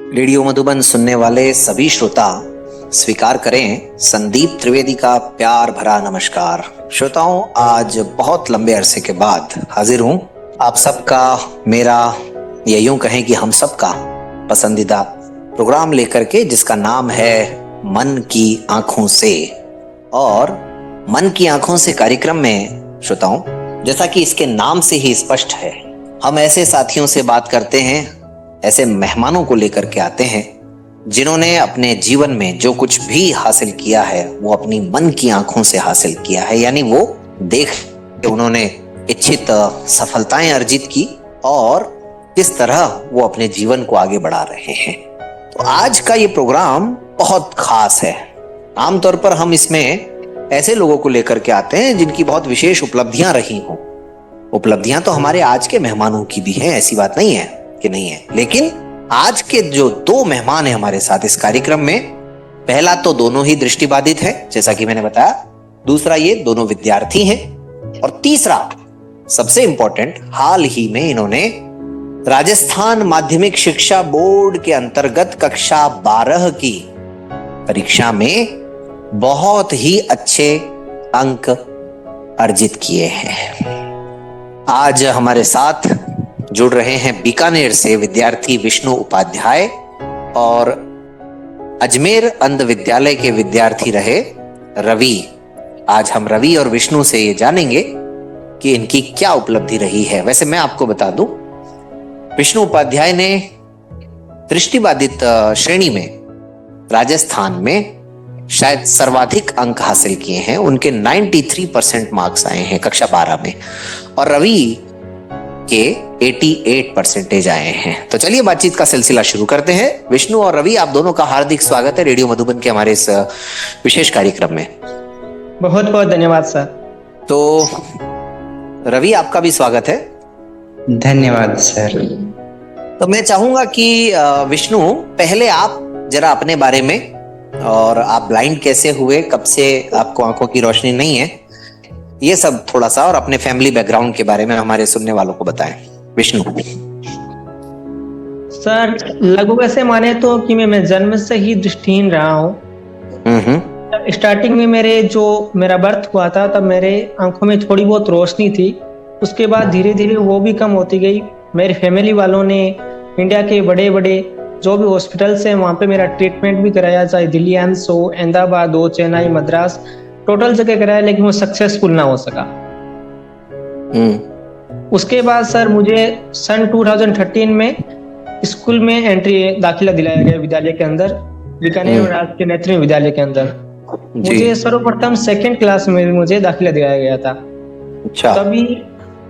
Radio Madhuban सुनने वाले सभी श्रोता स्वीकार करें संदीप त्रिवेदी का प्यार भरा नमस्कार। श्रोताओं, आज बहुत लंबे अरसे के बाद हाजिर हूं आप सबका, मेरा या यूं कहें कि हम सबका पसंदीदा प्रोग्राम लेकर के, जिसका नाम है मन की आंखों से। और मन की आंखों से कार्यक्रम में श्रोताओं, जैसा कि इसके नाम से ही स्पष्ट है, हम ऐसे साथियों से बात करते हैं, ऐसे मेहमानों को लेकर के आते हैं जिन्होंने अपने जीवन में जो कुछ भी हासिल किया है वो अपनी मन की आंखों से हासिल किया है। यानी वो देख के उन्होंने इच्छित सफलताएं अर्जित की और किस तरह वो अपने जीवन को आगे बढ़ा रहे हैं। तो आज का ये प्रोग्राम बहुत खास है। आमतौर पर हम इसमें ऐसे लोगों को लेकर के आते हैं जिनकी बहुत विशेष उपलब्धियां रही हों। उपलब्धियां तो हमारे आज के मेहमानों की भी हैं, ऐसी बात नहीं है कि नहीं है। लेकिन आज के जो दो मेहमान हैं हमारे साथ इस कार्यक्रम में, पहला तो दोनों ही दृष्टिबाधित हैं, जैसा कि मैंने बताया। दूसरा, ये दोनों विद्यार्थी हैं। और तीसरा, सबसे इंपॉर्टेंट, हाल ही में इन्होंने राजस्थान माध्यमिक शिक्षा बोर्ड के अंतर्गत कक्षा 12 की परीक्षा में बहुत ही अच्छे अंक अर्जित किए हैं। आज हमारे साथ जुड़ रहे हैं बीकानेर से विद्यार्थी विष्णु उपाध्याय और अजमेर अंध विद्यालय के विद्यार्थी रहे रवि। आज हम रवि और विष्णु से ये जानेंगे कि इनकी क्या उपलब्धि रही है। वैसे मैं आपको बता दूं, विष्णु उपाध्याय ने दृष्टिबाधित श्रेणी में राजस्थान में शायद सर्वाधिक अंक हासिल किए हैं। उनके 93% मार्क्स आए हैं कक्षा 12 में, और रवि के 88% आए हैं। तो चलिए बातचीत का सिलसिला शुरू करते हैं। विष्णु और रवि, आप दोनों का हार्दिक स्वागत है रेडियो मधुबन के हमारे इस विशेष कार्यक्रम में। बहुत बहुत धन्यवाद सर। तो रवि, आपका भी स्वागत है। धन्यवाद सर। तो मैं चाहूंगा कि विष्णु, पहले आप जरा अपने बारे में, और आप ब्लाइंड कैसे हुए, कब से आपको आंखों की रोशनी नहीं है, ये सब थोड़ा सा, और अपने फैमिली बैकग्राउंड के बारे में हमारे सुनने वालों को बताएं। विष्णु सर, लगभग ऐसे माने तो कि मैं जन्म से ही दृष्टिहीन रहा हूँ। स्टार्टिंग में मेरा बर्थ हुआ था, तब मेरे आंखों में थोड़ी बहुत रोशनी थी। उसके बाद धीरे धीरे वो भी कम होती गई। मेरे फैमिली वालों ने इंडिया के बड़े बड़े जो भी हॉस्पिटल्स हैं वहाँ पे मेरा ट्रीटमेंट भी कराया, चाहे दिल्ली एम्स हो, अहमदाबाद हो, चेन्नई, मद्रास, टोटल जगह कराया, लेकिन वो सक्सेसफुल ना हो सका। उसके बाद सर मुझे सन 2013 में स्कूल में दाखिला दिलाया गया विद्यालय के अंदर, बीकानेर राजकीय नेत्री विद्यालय के अंदर। मुझे सर्वप्रथम 2nd क्लास में मुझे दाखिला दिलाया गया था। अच्छा। तभी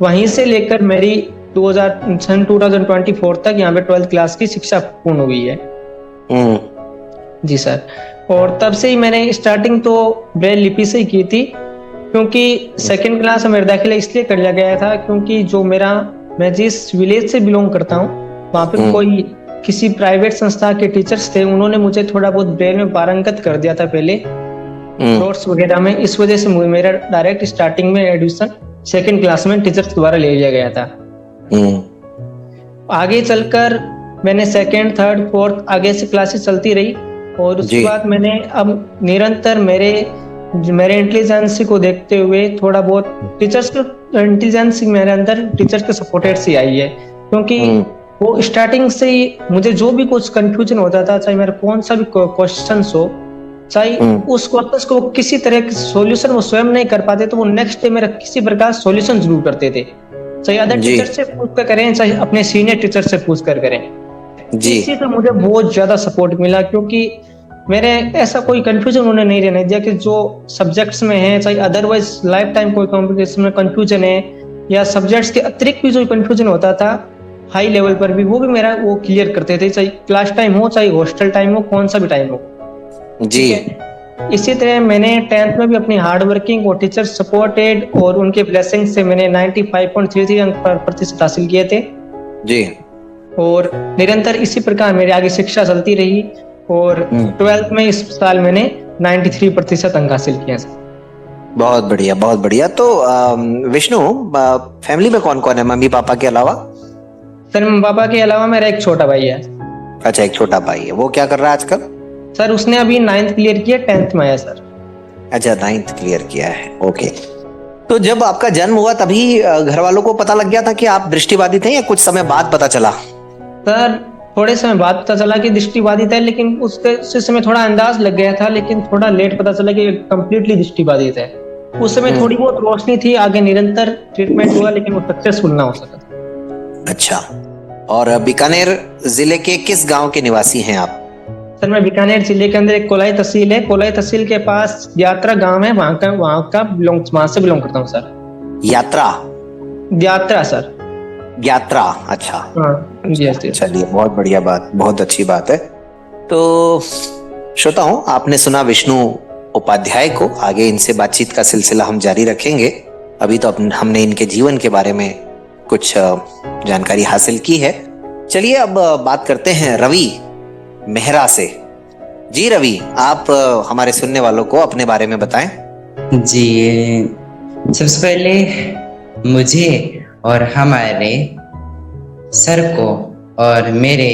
वहीं से लेकर मेरी सन 2024 तक यहाँ पे 12th क्लास की शिक्षा पूर्ण हुई है। जी सर। और तब से ही मैंने स्टार्टिंग तो ब्रेल लिपि से ही की थी, क्योंकि 2nd क्लास में मेरा दाखिला इसलिए कर लिया गया था क्योंकि मैं जिस विलेज से बिलोंग करता हूँ वहाँ पे किसी प्राइवेट संस्था के टीचर्स थे, उन्होंने मुझे थोड़ा बहुत ब्रेल में पारंगत कर दिया था पहले, नोट्स वगैरह में। इस वजह से मेरा डायरेक्ट स्टार्टिंग में एडमिशन 2nd क्लास में टीचर्स द्वारा ले लिया गया था। आगे चलकर मैंने 2nd, 3rd, 4th आगे से क्लासेस चलती रही, और उसके बाद मैंने अब निरंतर मेरे इंटेलिजेंस को देखते हुए थोड़ा बहुत टीचर्स के इंटेलिजेंस मेरे अंदर टीचर्स के सपोर्टेड से आई है। क्योंकि वो स्टार्टिंग से ही मुझे जो भी कुछ कंफ्यूजन होता था, चाहे मेरा कौन सा भी क्वेश्चन हो, चाहे उस क्वेश्चन को किसी तरह के सॉल्यूशन वो स्वयं नहीं कर पाते, तो वो नेक्स्ट डे मेरा किसी प्रकार सॉल्यूशन जरूर करते थे। चाहे अदर टीचर से पूछ कर करें, चाहे अपने सीनियर टीचर से पूछ कर करें। इसी से मुझे बहुत ज्यादा सपोर्ट मिला, क्योंकि मेरे ऐसा कोई कंफ्यूजन उन्होंने नहीं रहने दिया कि जो सब्जेक्ट्स में है, चाहे अदरवाइज लाइफ टाइम कोई कॉम्पिटिशन में कंफ्यूजन है, या सब्जेक्ट्स के अतिरिक्त भी जो कंफ्यूजन होता था हाई लेवल पर भी, वो भी मेरा वो क्लियर करते थे, चाहे क्लास टाइम हो, चाहे हॉस्टल टाइम हो, कौन सा भी टाइम हो। जी। इसी तरह मैंने 10th में भी अपनी हार्ड वर्किंग और टीचर सपोर्टेड और उनके ब्लेसिंग से मैंने 95.33 अंक प्रतिशत हासिल किए थे। जी। और निरंतर इसी प्रकार मेरी आगे शिक्षा चलती रही, और 12th में इस साल मैंने 93% अंक हासिल किए। बहुत बढ़िया, बहुत बढ़िया। तो विष्णु, फैमिली में कौन कौन है मम्मी पापा के अलावा? सर, मम्मी पापा के अलावा मेरा एक छोटा भाई है। अच्छा, एक छोटा भाई है, वो क्या कर रहा है आजकल? सर उसने अभी 9th क्लियर किया, 10th में आया सर। अच्छा, 9th क्लियर किया है, ओके। तो जब आपका जन्म हुआ तभी घर वालों को पता लग गया था कि आप दृष्टिबाधित हैं, या कुछ समय बाद पता चला? सर थोड़े समय बाद पता चला कि दृष्टिबाधित है, लेकिन उसके समय थोड़ा अंदाज लग गया था, लेकिन थोड़ा लेट पता चला कि कंप्लीटली दृष्टिबाधित है। उस समय थोड़ी बहुत रोशनी थी, आगे निरंतर ट्रीटमेंट हुआ, लेकिन वो सक्सेसफुल ना हो सका। अच्छा, और बीकानेर जिले के किस गांव के निवासी हैं आप? सर मैं बीकानेर जिले के अंदर एक कोलाई तहसील है, कोलाई तहसील के पास यात्रा गांव है, वहां से बिलोंग करता हूँ सर। यात्रा सर। यात्रा, अच्छा। हाँ जी। चलिए, बहुत बढ़िया बात, बहुत अच्छी बात है। तो श्रोताओं, आपने सुना विष्णु उपाध्याय को। आगे इनसे बातचीत का सिलसिला हम जारी रखेंगे। अभी तो हमने इनके जीवन के बारे में कुछ जानकारी हासिल की है। चलिए अब बात करते हैं रवि मेहरा से। जी रवि, आप हमारे सुनने वालों को अपने बारे में बताएं। जी, सबसे पहले मुझे और हमारे सर को और मेरे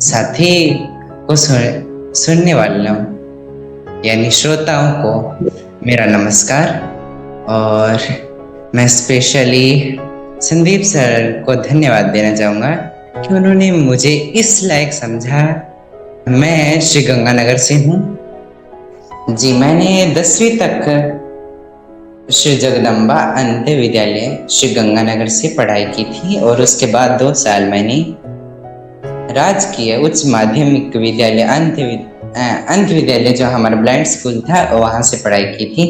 साथी को सुनने वालों यानी श्रोताओं को मेरा नमस्कार। और मैं स्पेशली संदीप सर को धन्यवाद देना चाहूँगा कि उन्होंने मुझे इस लायक समझा। मैं श्री गंगानगर से हूँ जी। मैंने 10वीं तक श्री जगदम्बा अंत्य विद्यालय श्री गंगानगर से पढ़ाई की थी, और उसके बाद 2 साल मैंने राजकीय उच्च माध्यमिक विद्यालय अंत्य विद्यालय जो हमारा ब्लाइंड स्कूल था वहां से पढ़ाई की थी,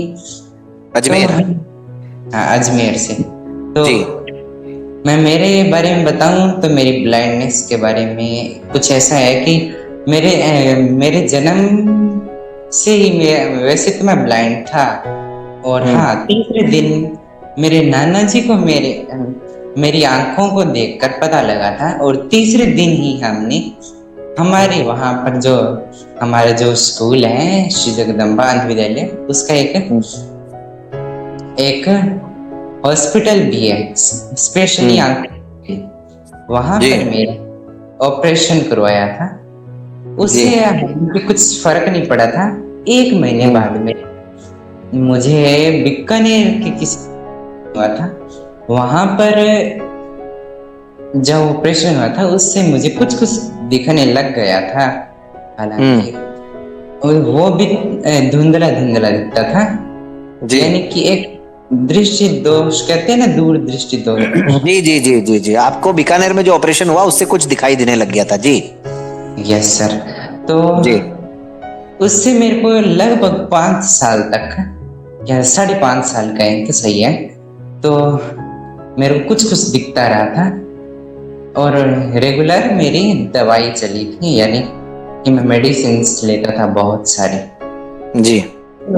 अजमेर। हाँ, अजमेर से। तो मैं मेरे बारे में बताऊं तो मेरी ब्लाइंडनेस के बारे में कुछ ऐसा है कि मेरे जन्म से ही वैसे तो मैं ब्लाइंड था, और हाँ, तीसरे दिन मेरे नाना जी को मेरी आंखों को देखकर पता लगा था, और तीसरे दिन ही हमने हमारे वहाँ पर हमारा जो स्कूल है श्री जगदम्बा अंत्य विद्यालय, उसका एक हॉस्पिटल भी है स्पेशली आंखें, वहाँ पर मेरा ऑपरेशन करवाया था। उससे कुछ फर्क नहीं पड़ा था। 1 महीने बाद में मुझे बीकानेर के किसी हुआ था, वहां पर जब ऑपरेशन हुआ था उससे मुझे कुछ दिखने लग गया था, हालांकि और वो भी धुंधला धुंधला दिखता था, यानी कि एक दृष्टि दोष कहते हैं ना, दूर दृष्टि दोष। जी जी जी जी जी, आपको बीकानेर में जो ऑपरेशन हुआ उससे कुछ दिखाई देने लग गया था? जी यस सर। तो जी उससे मेरे को लगभग 5 साल तक या 5.5 साल का है तो सही है, तो मेरे को कुछ दिखता रहा था, और रेगुलर मेरी दवाई चली थी, यानी कि मैं मेडिसिन लेता था बहुत सारे जी।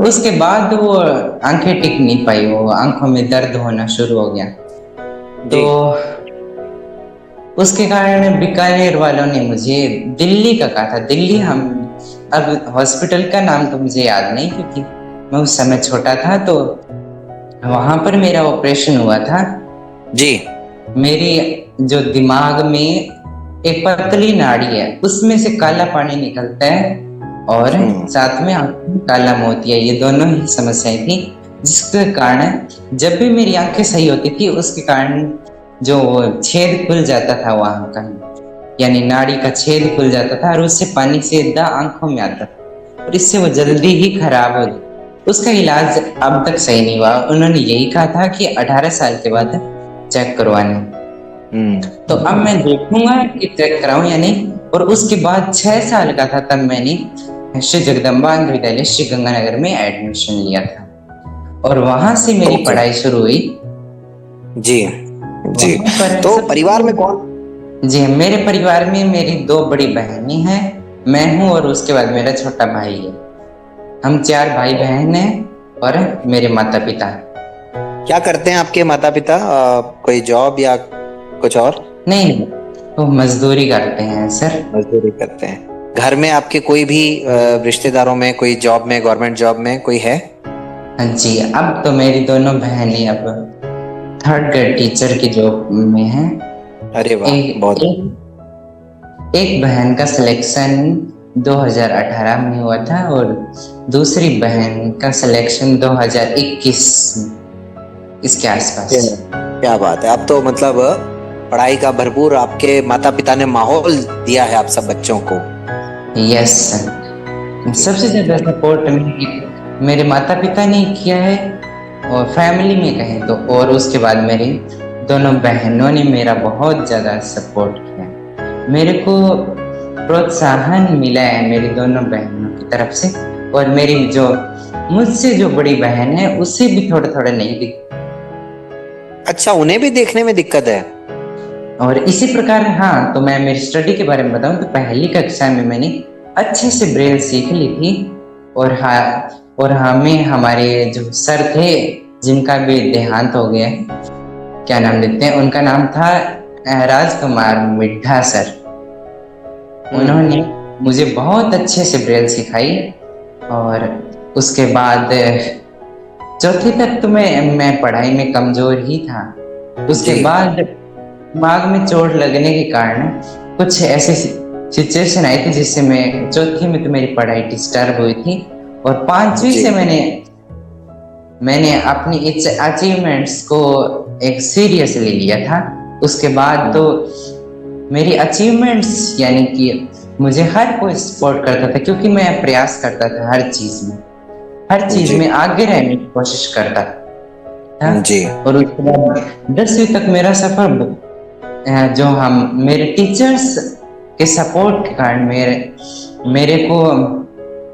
उसके बाद वो आंखें टिक नहीं पाई, वो आंखों में दर्द होना शुरू हो गया, तो उसके कारण बीकानेर वालों ने मुझे दिल्ली का कहा था। दिल्ली, हम अब हॉस्पिटल का नाम तो मुझे याद नहीं क्योंकि मैं उस समय छोटा था, तो वहां पर मेरा ऑपरेशन हुआ था जी। मेरी जो दिमाग में एक पतली नाड़ी है उसमें से काला पानी निकलता है, और साथ में आंखों में काला मोतिया, ये दोनों ही समस्याएं थी, जिसके कारण जब भी मेरी आंखें सही होती थी उसके कारण जो छेद खुल जाता था वहां का, यानी नाड़ी का छेद खुल जाता था, और उससे पानी सीधा आंखों में आता था, और इससे वो जल्दी ही खराब हो। उसका इलाज अब तक सही नहीं हुआ। उन्होंने यही कहा था कि 18 साल के बाद चेक करवाने, तो अब मैं देखूंगा कि चेक कराऊं या नहीं। और उसके बाद 6 साल का था तब मैंने श्री जगदम्बा अंत्य विद्यालय श्री गंगानगर में एडमिशन लिया था, और वहां से मेरी पढ़ाई शुरू हुई जी जी। तो परिवार में कौन? जी, मेरे परिवार में मेरी 2 बड़ी बहनें हैं, मैं हूँ, और उसके बाद मेरा छोटा भाई है। हम 4 भाई बहन हैं, और मेरे माता पिता। क्या करते हैं आपके माता पिता? कोई जॉब या कुछ और? नहीं, वो मजदूरी करते हैं सर। मजदूरी करते हैं। घर में आपके कोई भी रिश्तेदारों में कोई जॉब में, गवर्नमेंट जॉब में कोई है? हाँ जी, अब तो मेरी दोनों बहनें अब 3rd ग्रेड टीचर की जॉब में हैं। अरे वाह, बहुत। एक बहन का सिलेक्शन 2018 में हुआ था और दूसरी बहन का सिलेक्शन 2021 इसके आसपास। क्या बात है। अब तो मतलब पढ़ाई का भरपूर आपके माता पिता ने माहौल दिया है आप सब बच्चों को। यस सर, सबसे ज्यादा सपोर्ट मेरे माता पिता ने किया है और फैमिली में कहें तो, और उसके बाद मेरी दोनों बहनों ने मेरा बहुत ज्यादा सपोर्ट किया। मेरे को प्रोत्साहन मिला है मेरी दोनों बहनों की तरफ से, और मेरी जो मुझसे जो बड़ी बहन है उससे भी थोड़ा थोड़ा नहीं दिख। अच्छा, उन्हें भी देखने में दिक्कत है। और इसी प्रकार हाँ, तो मैं मेरी स्टडी के बारे में बताऊं तो पहली कक्षा में मैंने अच्छे से ब्रेल सीख ली थी। और हमें हमारे जो सर थे जिनका भी देहांत हो गया है, क्या नाम लेते हैं, उनका नाम था राजकुमार मिड्ढा सर। उन्होंने मुझे बहुत अच्छे से ब्रेल सिखाई। और उसके बाद चौथी तक तो मैं पढ़ाई में कमजोर ही था। उसके बाद दिमाग में चोट लगने के कारण कुछ ऐसे सिचुएशन आई थी जिससे मैं चौथी में तो मेरी पढ़ाई डिस्टर्ब हुई थी। और पांचवी से मैंने अपनी अचीवमेंट्स को एक सीरियसली लिया था। उसके बाद तो मेरी अचीवमेंट्स यानी कि मुझे हर कोई सपोर्ट करता था, क्योंकि मैं प्रयास करता था हर चीज में आगे रहने की कोशिश करता था जी। और उसके बाद 10वीं तक मेरा सफर जो मेरे टीचर्स के सपोर्ट के कारण मेरे को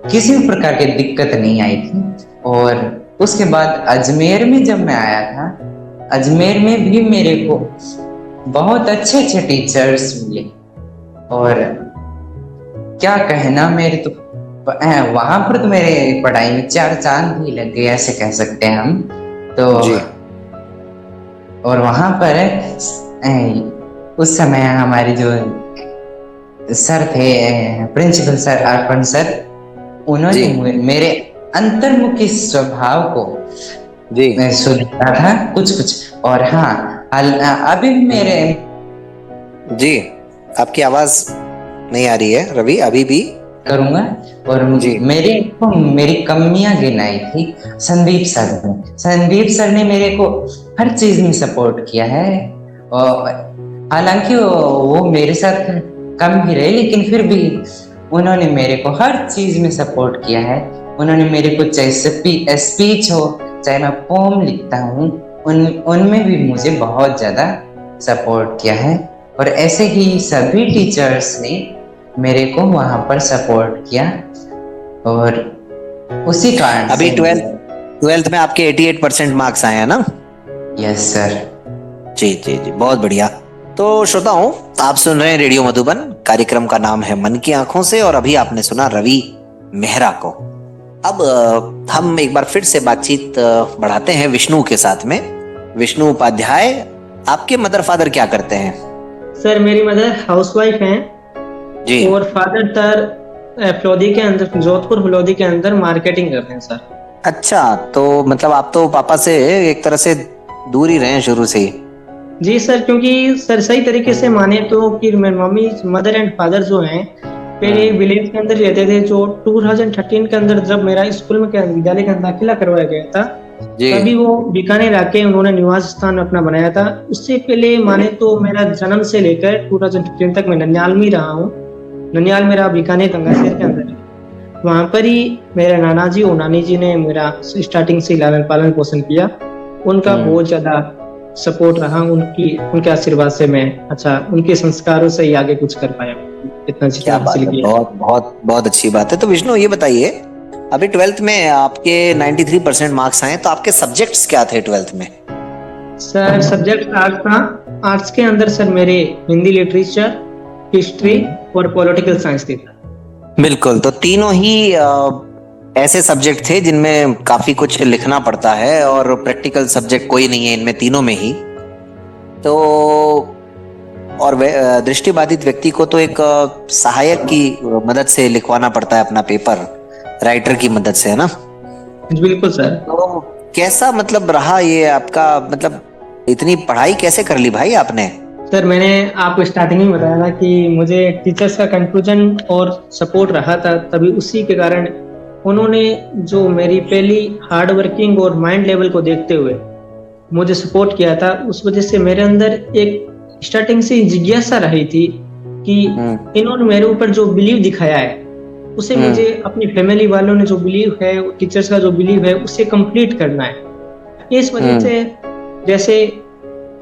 किसी भी प्रकार की दिक्कत नहीं आई थी। और उसके बाद अजमेर में जब मैं आया था, अजमेर में भी मेरे को बहुत अच्छे टीचर्स मिले। और क्या कहना, मेरे तो वहां पर तो मेरे पढ़ाई में 4 चांद ही लग गए, ऐसे कह सकते हैं हम तो जी। और वहां पर उस समय हमारे जो सर थे, प्रिंसिपल सर अर्पण सर, उन्होंने मेरे अंतर्मुखी स्वभाव को सुधारा था कुछ। और हाँ, अभी मेरे जी आपकी आवाज नहीं आ रही है रवि, अभी भी करूंगा। और मेरी कमियां गिनाई थी संदीप सर ने मेरे को हर चीज में सपोर्ट किया है। और हालांकि वो मेरे साथ कम ही रहे, लेकिन फिर भी उन्होंने मेरे को हर चीज में सपोर्ट किया है। उन्होंने मेरे को चाहे स्पीच हो, चाहे मैं पोम लिखता हूँ, उनमें भी मुझे बहुत ज्यादा सपोर्ट किया है। और ऐसे ही सभी टीचर्स ने मेरे को वहां पर सपोर्ट किया। और उसी कारण अभी 12th में आपके 88% मार्क्स आए हैं ना? Yes sir. जी, बहुत बढ़िया। तो श्रोताओं, आप सुन रहे हैं रेडियो मधुबन, कार्यक्रम का नाम है मन की आंखों से, और अभी आपने सुना रवि मेहरा को। अब हम एक बार फिर से बातचीत बढ़ाते हैं विष्णु के साथ में। विष्णु उपाध्याय, आपके मदर फादर क्या करते हैं? सर मेरी मदर हाउसवाइफ हैं जी। और फादर फलोदी के अंदर, जोधपुर फलोदी के अंदर मार्केटिंग करते हैं सर। अच्छा, तो मतलब आप तो पापा से एक तरह से दूर ही रहे हैं शुरू से ही? जी सर, क्योंकि सर सही तरीके से माने तो फिर मेरी मम्मी, मदर एंड फादर जो हैं पहले विलेज के अंदर रहते थे। जो 2013 के अंदर जब मेरा स्कूल में विद्यालय का दाखिला करवाया गया था, तभी वो बीकानेर आके उन्होंने निवास स्थान अपना बनाया था। उससे पहले माने तो मेरा जन्म से लेकर 2015 तक मैं ननियाल में रहा हूँ। ननियाल मेरा बीकानेर गंगाशहर के अंदर है। वहां पर ही मेरे नाना जी और नानी जी ने मेरा स्टार्टिंग से लालन पालन पोषण किया। उनका बहुत ज्यादा सपोर्ट रहा, उनके आशीर्वाद से मैं उनके संस्कारों से ही आगे कुछ कर पाया। इतना क्या बात है, बहुत अच्छी बात है। तो विष्णु ये बताइए, अभी 12th में आपके 93% मार्क्स आए, तो आपके सब्जेक्ट्स क्या थे 12th में? सर सब्जेक्ट आर्ट्स था। आर्ट्स के अंदर सर मेरे हिंदी लिटरेचर, हिस्ट्री और पॉलिटिकल साइंस थी। बिल्कुल, तो तीनों ही ऐसे सब्जेक्ट थे जिनमें काफी कुछ लिखना पड़ता है, और प्रैक्टिकल सब्जेक्ट कोई नहीं है इनमें तीनों में ही। तो और दृष्टिबाधित व्यक्ति को तो एक सहायक की मदद से लिखवाना पड़ता है अपना पेपर, राइटर की मदद से, है ना? बिल्कुल सर। तो कैसा मतलब रहा ये आपका, मतलब इतनी पढ़ाई कैसे कर ली भाई आपने? सर मैंने आपको स्टार्टिंग में बताया था कि मुझे टीचर्स का कंफ्यूजन और सपोर्ट रहा था, तभी उसी के कारण उन्होंने जो मेरी पहली हार्ड वर्किंग और माइंड लेवल को देखते हुए मुझे सपोर्ट किया था। उस वजह से मेरे अंदर एक स्टार्टिंग से जिज्ञासा रही थी कि इन्होंने मेरे ऊपर जो बिलीव दिखाया है उसे मुझे अपनी फैमिली वालों ने जो बिलीव है, टीचर्स का जो बिलीव है, उसे कंप्लीट करना है। इस वजह से जैसे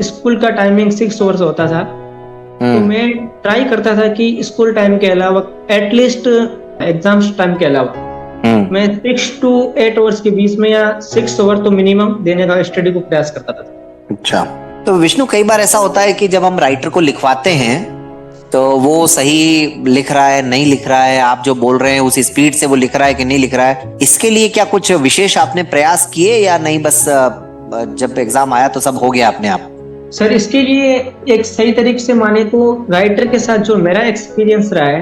स्कूल का टाइमिंग 6 आवर्स होता था, तो मैं ट्राई करता था कि स्कूल टाइम के अलावा एटलीस्ट एग्जाम्स टाइम के अलावा मैं 6 to 8 आवर्स के बीच में या 6 आवर तो मिनिमम देने का स्टडी को प्रयास करता था। अच्छा, तो विष्णु कई बार ऐसा होता है कि जब हम राइटर को लिखवाते हैं तो वो सही लिख रहा है नहीं लिख रहा है, आप जो बोल रहे हैं उस स्पीड से वो लिख रहा है कि नहीं लिख रहा है, इसके लिए क्या कुछ विशेष आपने प्रयास किए या नहीं, बस जब एग्जाम आया तो सब हो गया अपने आप? सर इसके लिए एक सही तरीके से माने तो राइटर के साथ जो मेरा एक्सपीरियंस रहा है,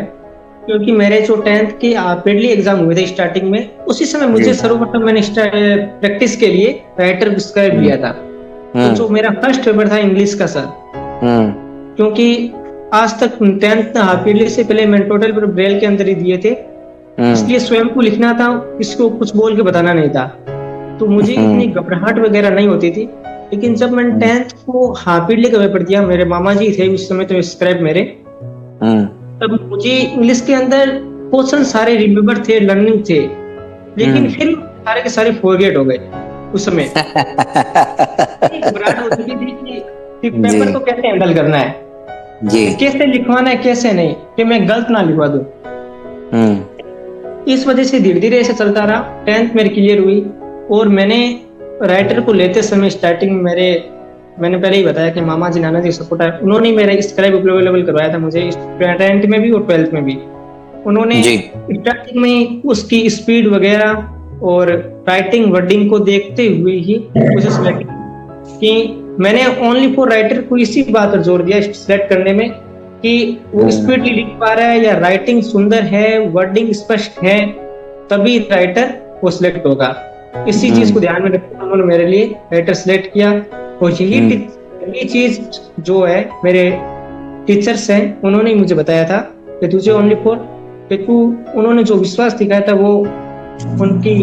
क्योंकि मेरे जो 10th के पेडली एग्जाम हुए थे स्टार्टिंग में, उसी समय मुझे सर्वप्रथम मैंने प्रैक्टिस के लिए राइटर प्रिस्क्राइब लिया था। तो जो मेरा फर्स्ट पेपर था इंग्लिश का सर, क्योंकि आज तक 10th हाफ ईयरली से पहले मैंने टोटल पेपर ब्रेल के अंदर ही दिए थे, इसलिए स्वयं को लिखना था, इसको कुछ बोल के बताना नहीं था, तो मुझे इतनी घबराहट वगैरह नहीं होती थी। लेकिन जब मैंने 10th को हाफ ईयरली का पेपर दिया, मेरे मामा जी थे उस समय तो स्क्राइब मेरे, तब मुझे इंग्लिश के अंदर क्वेश्चन सारे रिमेम्बर थे, लर्निंग थे, लेकिन फिर सारे के सारे फॉरगेट हो गए उस समय। घबराहट होती थी कि पेपर को कैसे हैंडल करना है जी, कैसे लिखवाना है कैसे नहीं, कि मैं गलत ना लिखवा दूं। इस वजह से धीरे धीरे ऐसे चलता रहा। 10th मेरी क्लियर हुई और मैंने राइटर को लेते समय स्टार्टिंग में मैंने पहले ही बताया कि मामा जी नाना जी सपोर्ट है, उन्होंने मेरा स्क्राइब अवेलेबल करवाया था मुझे 10th में भी और 12th में भी। उन्होंने स्टार्टिंग में उसकी स्पीड वगैरह और राइटिंग वर्डिंग को देखते हुए ही मुझे सिलेक्ट कि मैंने ओनली फॉर राइटर को इसी बात पर जोर दिया सिलेक्ट करने में कि वो स्पीडली लिख पा रहा है या राइटिंग सुंदर है, वर्डिंग स्पष्ट है, तभी राइटर वो सिलेक्ट होगा। इसी चीज को ध्यान में रखकर उन्होंने मेरे लिए राइटर सिलेक्ट किया। और यही चीज जो है मेरे टीचर्स हैं उन्होंने मुझे बताया था कि तुझे ओनली फॉर उन्होंने जो विश्वास दिखाया था वो उनकी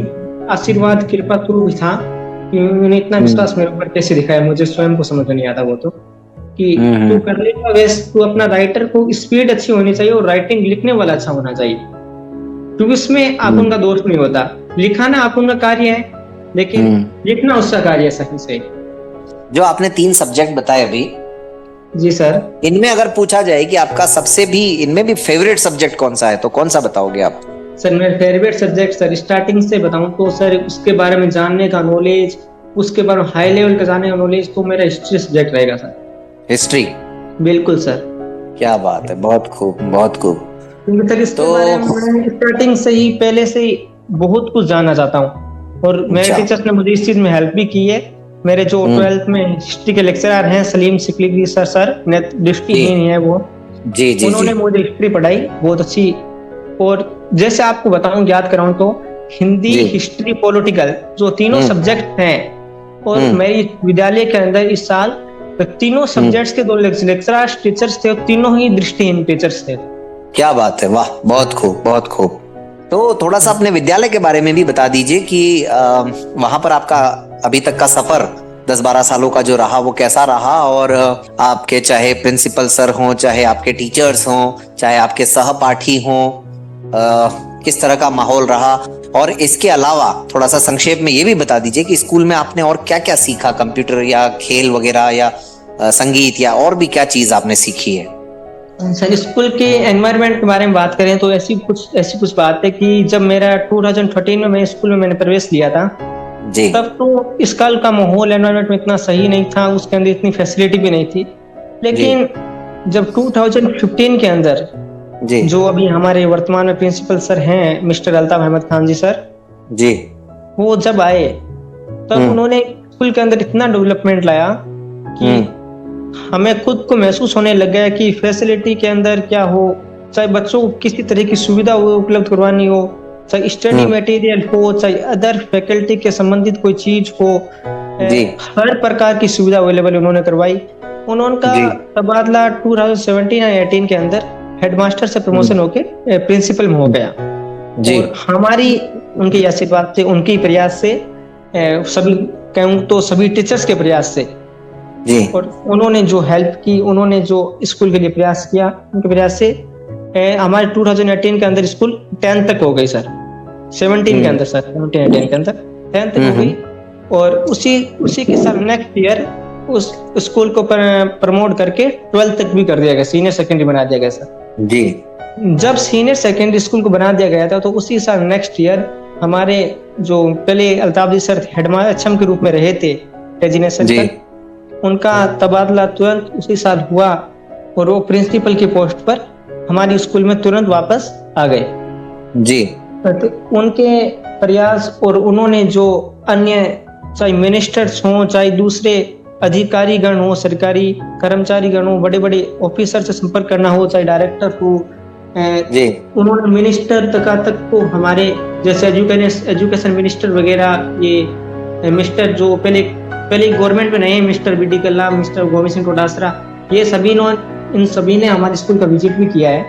आशीर्वाद कृपा थ्रू भी था कि उन्होंने इतना विश्वास मेरे ऊपर कैसे दिखाया, मुझे स्वयं को समझ नहीं आता वो तो कि तू कर लेगा वैसे, तू अपना राइटर को स्पीड अच्छी होनी चाहिए और राइटिंग लिखने वाला अच्छा होना चाहिए, क्योंकि इसमें आप उनका दोष नहीं होता। लिखाना आप उनका कार्य है लेकिन लिखना उसका कार्य है सही से। जो आपने 3 सब्जेक्ट बताए अभी, जी सर, इनमें अगर पूछा जाए कि आपका सबसे भी इनमें भी फेवरेट सब्जेक्ट कौन सा है तो कौन सा बताओगे आप? सर मेरा फेवरेट सब्जेक्ट सर स्टार्टिंग से बताऊं तो सर उसके बारे में जानने का नॉलेज, उसके बारे में हाई लेवल का जानने का नॉलेज, तो मेरा हिस्ट्री सब्जेक्ट रहेगा सर। हिस्ट्री? बिल्कुल सर। क्या बात है, बहुत खूब बहुत खूब। क्योंकि सर इसके बारे में मैं स्टार्टिंग से ही पहले से ही बहुत कुछ जानना चाहता हूँ और मेरे टीचर्स ने मुझे इस चीज में हेल्प भी की है। मेरे जो 12th में हिस्ट्री के लेक्चरर हैं सलीम सिकली सर दृष्टिहीन है वो, जी उन्होंने मुझे हिस्ट्री पढ़ाई बहुत अच्छी। और जैसे आपको बताऊं, याद कराऊं तो हिंदी, हिस्ट्री, पॉलिटिकल जो तीनों सब्जेक्ट हैं और मेरी विद्यालय के अंदर इस साल तीनों सब्जेक्ट्स के 2 लेक्चरर टीचर्स थे और तीनों ही दृष्टिहीन टीचर्स थे। क्या बात है, वाह, बहुत खूब बहुत खूब। तो थोड़ा सा अपने विद्यालय के बारे में भी बता दीजिए कि वहां पर आपका अभी तक का सफर 10-12 सालों का जो रहा वो कैसा रहा, और आपके चाहे प्रिंसिपल सर हों, चाहे आपके टीचर्स हों, चाहे आपके सहपाठी हों, किस तरह का माहौल रहा। और इसके अलावा थोड़ा सा संक्षेप में ये भी बता दीजिए कि स्कूल में आपने और क्या क्या सीखा, कंप्यूटर या खेल वगैरह या संगीत या और भी क्या चीज आपने सीखी है? सर स्कूल के एनवायरनमेंट के बारे में बात करें तो ऐसी कुछ बात है कि जब मेरा 2013 में मैं स्कूल में मैंने प्रवेश लिया था जी, तब तो इस काल का माहौल एनवायरनमेंट में इतना सही नहीं था, उसके अंदर इतनी फैसिलिटी भी नहीं थी। लेकिन जब 2015 के अंदर जी, जो अभी हमारे वर्तमान में प्रिंसिपल सर हैं मिस्टर अल्ताफ अहमद खान जी सर जी, वो जब आए तब उन्होंने स्कूल के अंदर इतना डेवलपमेंट लाया कि हमें खुद को महसूस होने लग गया कि फैसिलिटी के अंदर क्या हो, चाहे बच्चों को किसी तरह की सुविधा उपलब्ध करवानी हो, चाहे स्टडी मटेरियल हो, चाहे अदर फैकल्टी के संबंधित कोई चीज हो, हर प्रकार की सुविधा अवेलेबल उन्होंने करवाई। उनका जी तबादला 2017 या 18 के अंदर हेडमास्टर से प्रमोशन होके प्रिंसिपल में हो गया। जी और हमारी उनकी आशीर्वाद से, उनके प्रयास से, सभी कहूँ तो सभी टीचर्स के प्रयास से, जी और उन्होंने जो हेल्प की, उन्होंने जो स्कूल के लिए प्रयास किया, उनके प्रयास से हमारे 2018 के अंदर स्कूल 10 तक हो गई सर। 17 के अंदर सर, 17-18 के अंदर 10 तक हो गई। और उसी के साथ नेक्स्ट ईयर उस स्कूल को प्रमोट करके 12 तक भी कर दिया गया, सीनियर सेकेंडरी बना दिया गया सर। जी जब सीनियर सेकेंडरी स्कूल को बना दिया गया था तो उसी साल नेक्स्ट ईयर हमारे जो पहले अल्ताफ जी सर हेडमास्टर HM के रूप में रहे थे डेजिग्नेशन जी पर, उनका तबादला तुरंत उसी साल हुआ और वो प्रिंसिपल की पोस्ट पर हमारी स्कूल में तुरंत वापस आ गए। जी तो उनके प्रयास और उन्होंने जो अन्य, चाहे मिनिस्टर्स हों, चाहे दूसरे अधिकारी गण हो, सरकारी कर्मचारी गण हो, बड़े बड़े ऑफिसर से संपर्क करना हो, चाहे डायरेक्टर हो, जी उन्होंने मिनिस्टर तक को हमारे जैसे एजुकेशन मिनिस्टर वगैरह, ये मिस्टर जो पहले गवर्नमेंट में नहीं, मिस्टर BD कल्ला, मिस्टर गोविंद सिंह डोटासरा, ये सभी इन सभी ने हमारे स्कूल का विजिट भी किया है।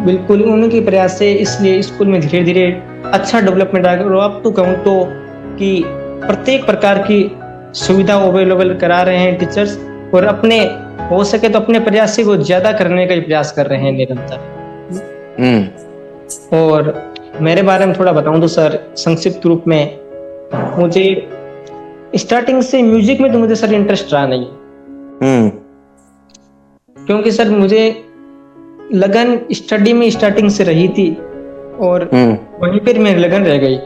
बिल्कुल उनके प्रयास से इसलिए स्कूल में धीरे धीरे अच्छा डेवलपमेंट आ गया। और अब तो कहूँ तो कि प्रत्येक प्रकार की सुविधा अवेलेबल करा रहे हैं टीचर्स, और अपने हो सके तो अपने प्रयास को ज्यादा करने का ही प्रयास कर रहे हैं निरंतर। और मेरे बारे में थोड़ा बताऊं तो सर, संक्षिप्त रूप में, मुझे स्टार्टिंग से म्यूजिक में तो मुझे सर इंटरेस्ट रहा नहीं, क्योंकि सर मुझे लगन स्टडी में स्टार्टिंग से रही थी और वहीं पर मेरी लगन रह गई।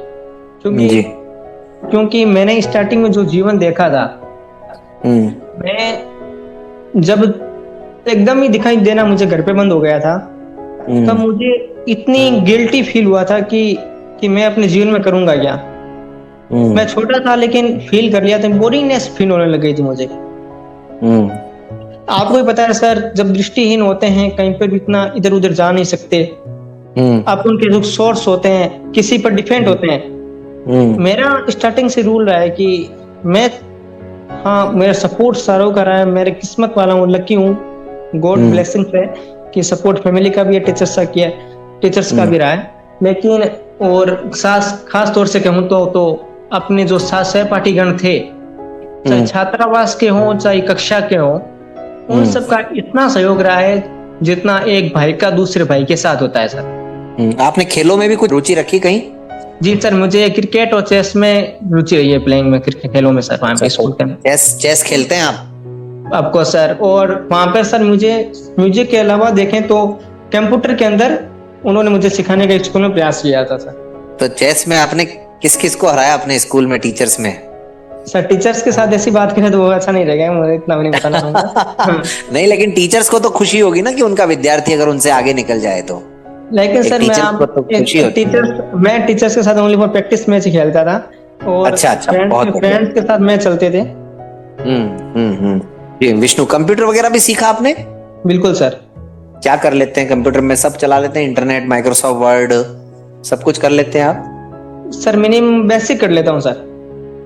क्योंकि मैंने स्टार्टिंग में जो जीवन देखा था, मैं जब एकदम ही दिखाई देना मुझे घर पे बंद हो गया था, तब मुझे इतनी गिल्टी फील हुआ था कि मैं अपने जीवन में करूंगा क्या। मैं छोटा था लेकिन फील कर लिया था, बोरिंगनेस फील होने लग गई थी मुझे। आपको भी पता है सर, जब दृष्टिहीन होते हैं कहीं पर भी इतना इधर उधर जा नहीं सकते, आप उनके जो सोर्स होते हैं किसी पर डिपेंड होते हैं। मेरा स्टार्टिंग से रूल रहा है कि मेरा सपोर्ट सारों का रहा है, मेरे किस्मत वाला हूँ, लकी हूँ, गॉड ब्लेसिंग है कि सपोर्ट फैमिली का भी है, टीचर्स का किया, टीचर्स का भी रहा है। लेकिन और खास तौर से कहूँ तो अपने जो सहपाठीगण थे, चाहे छात्रावास के हों चाहे कक्षा के हों, उन सबका इतना सहयोग रहा है जितना एक भाई का दूसरे भाई के साथ होता है सर। आपने खेलों में भी कुछ रुचि रखी कहीं? जी सर, मुझे क्रिकेट और चेस में रुचि रही है, प्लेइंग में, क्रिकेट खेलों में सर। वहाँ पे स्कूल के चेस खेलते हैं आप? आपको सर, और वहाँ पे सर मुझे म्यूजिक के अलावा देखें तो कंप्यूटर के अंदर उन्होंने मुझे सिखाने का स्कूल में प्रयास किया था सर। तो चेस में आपने किस को हराया अपने स्कूल में, टीचर्स में? सर टीचर्स के साथ ऐसी बात करें तो वो अच्छा नहीं रहेगा, मुझे इतना भी नहीं बताना चाहूंगा। नहीं, लेकिन टीचर्स को तो खुशी होगी ना कि उनका विद्यार्थी अगर उनसे आगे निकल जाए तो। लेकिन सर मैं टीचर्स के साथ ओनली फॉर प्रैक्टिस मैच खेलता था, और फ्रेंड्स के साथ मैच चलते थे। विष्णु, कंप्यूटर वगैरह भी सीखा आपने? बिल्कुल सर। क्या कर लेते हैं कंप्यूटर में? सब चला लेते हैं, इंटरनेट, माइक्रोसॉफ्ट वर्ड, सब कुछ कर लेते हैं आप? सर मिनिमम बेसिक कर लेता हूँ सर।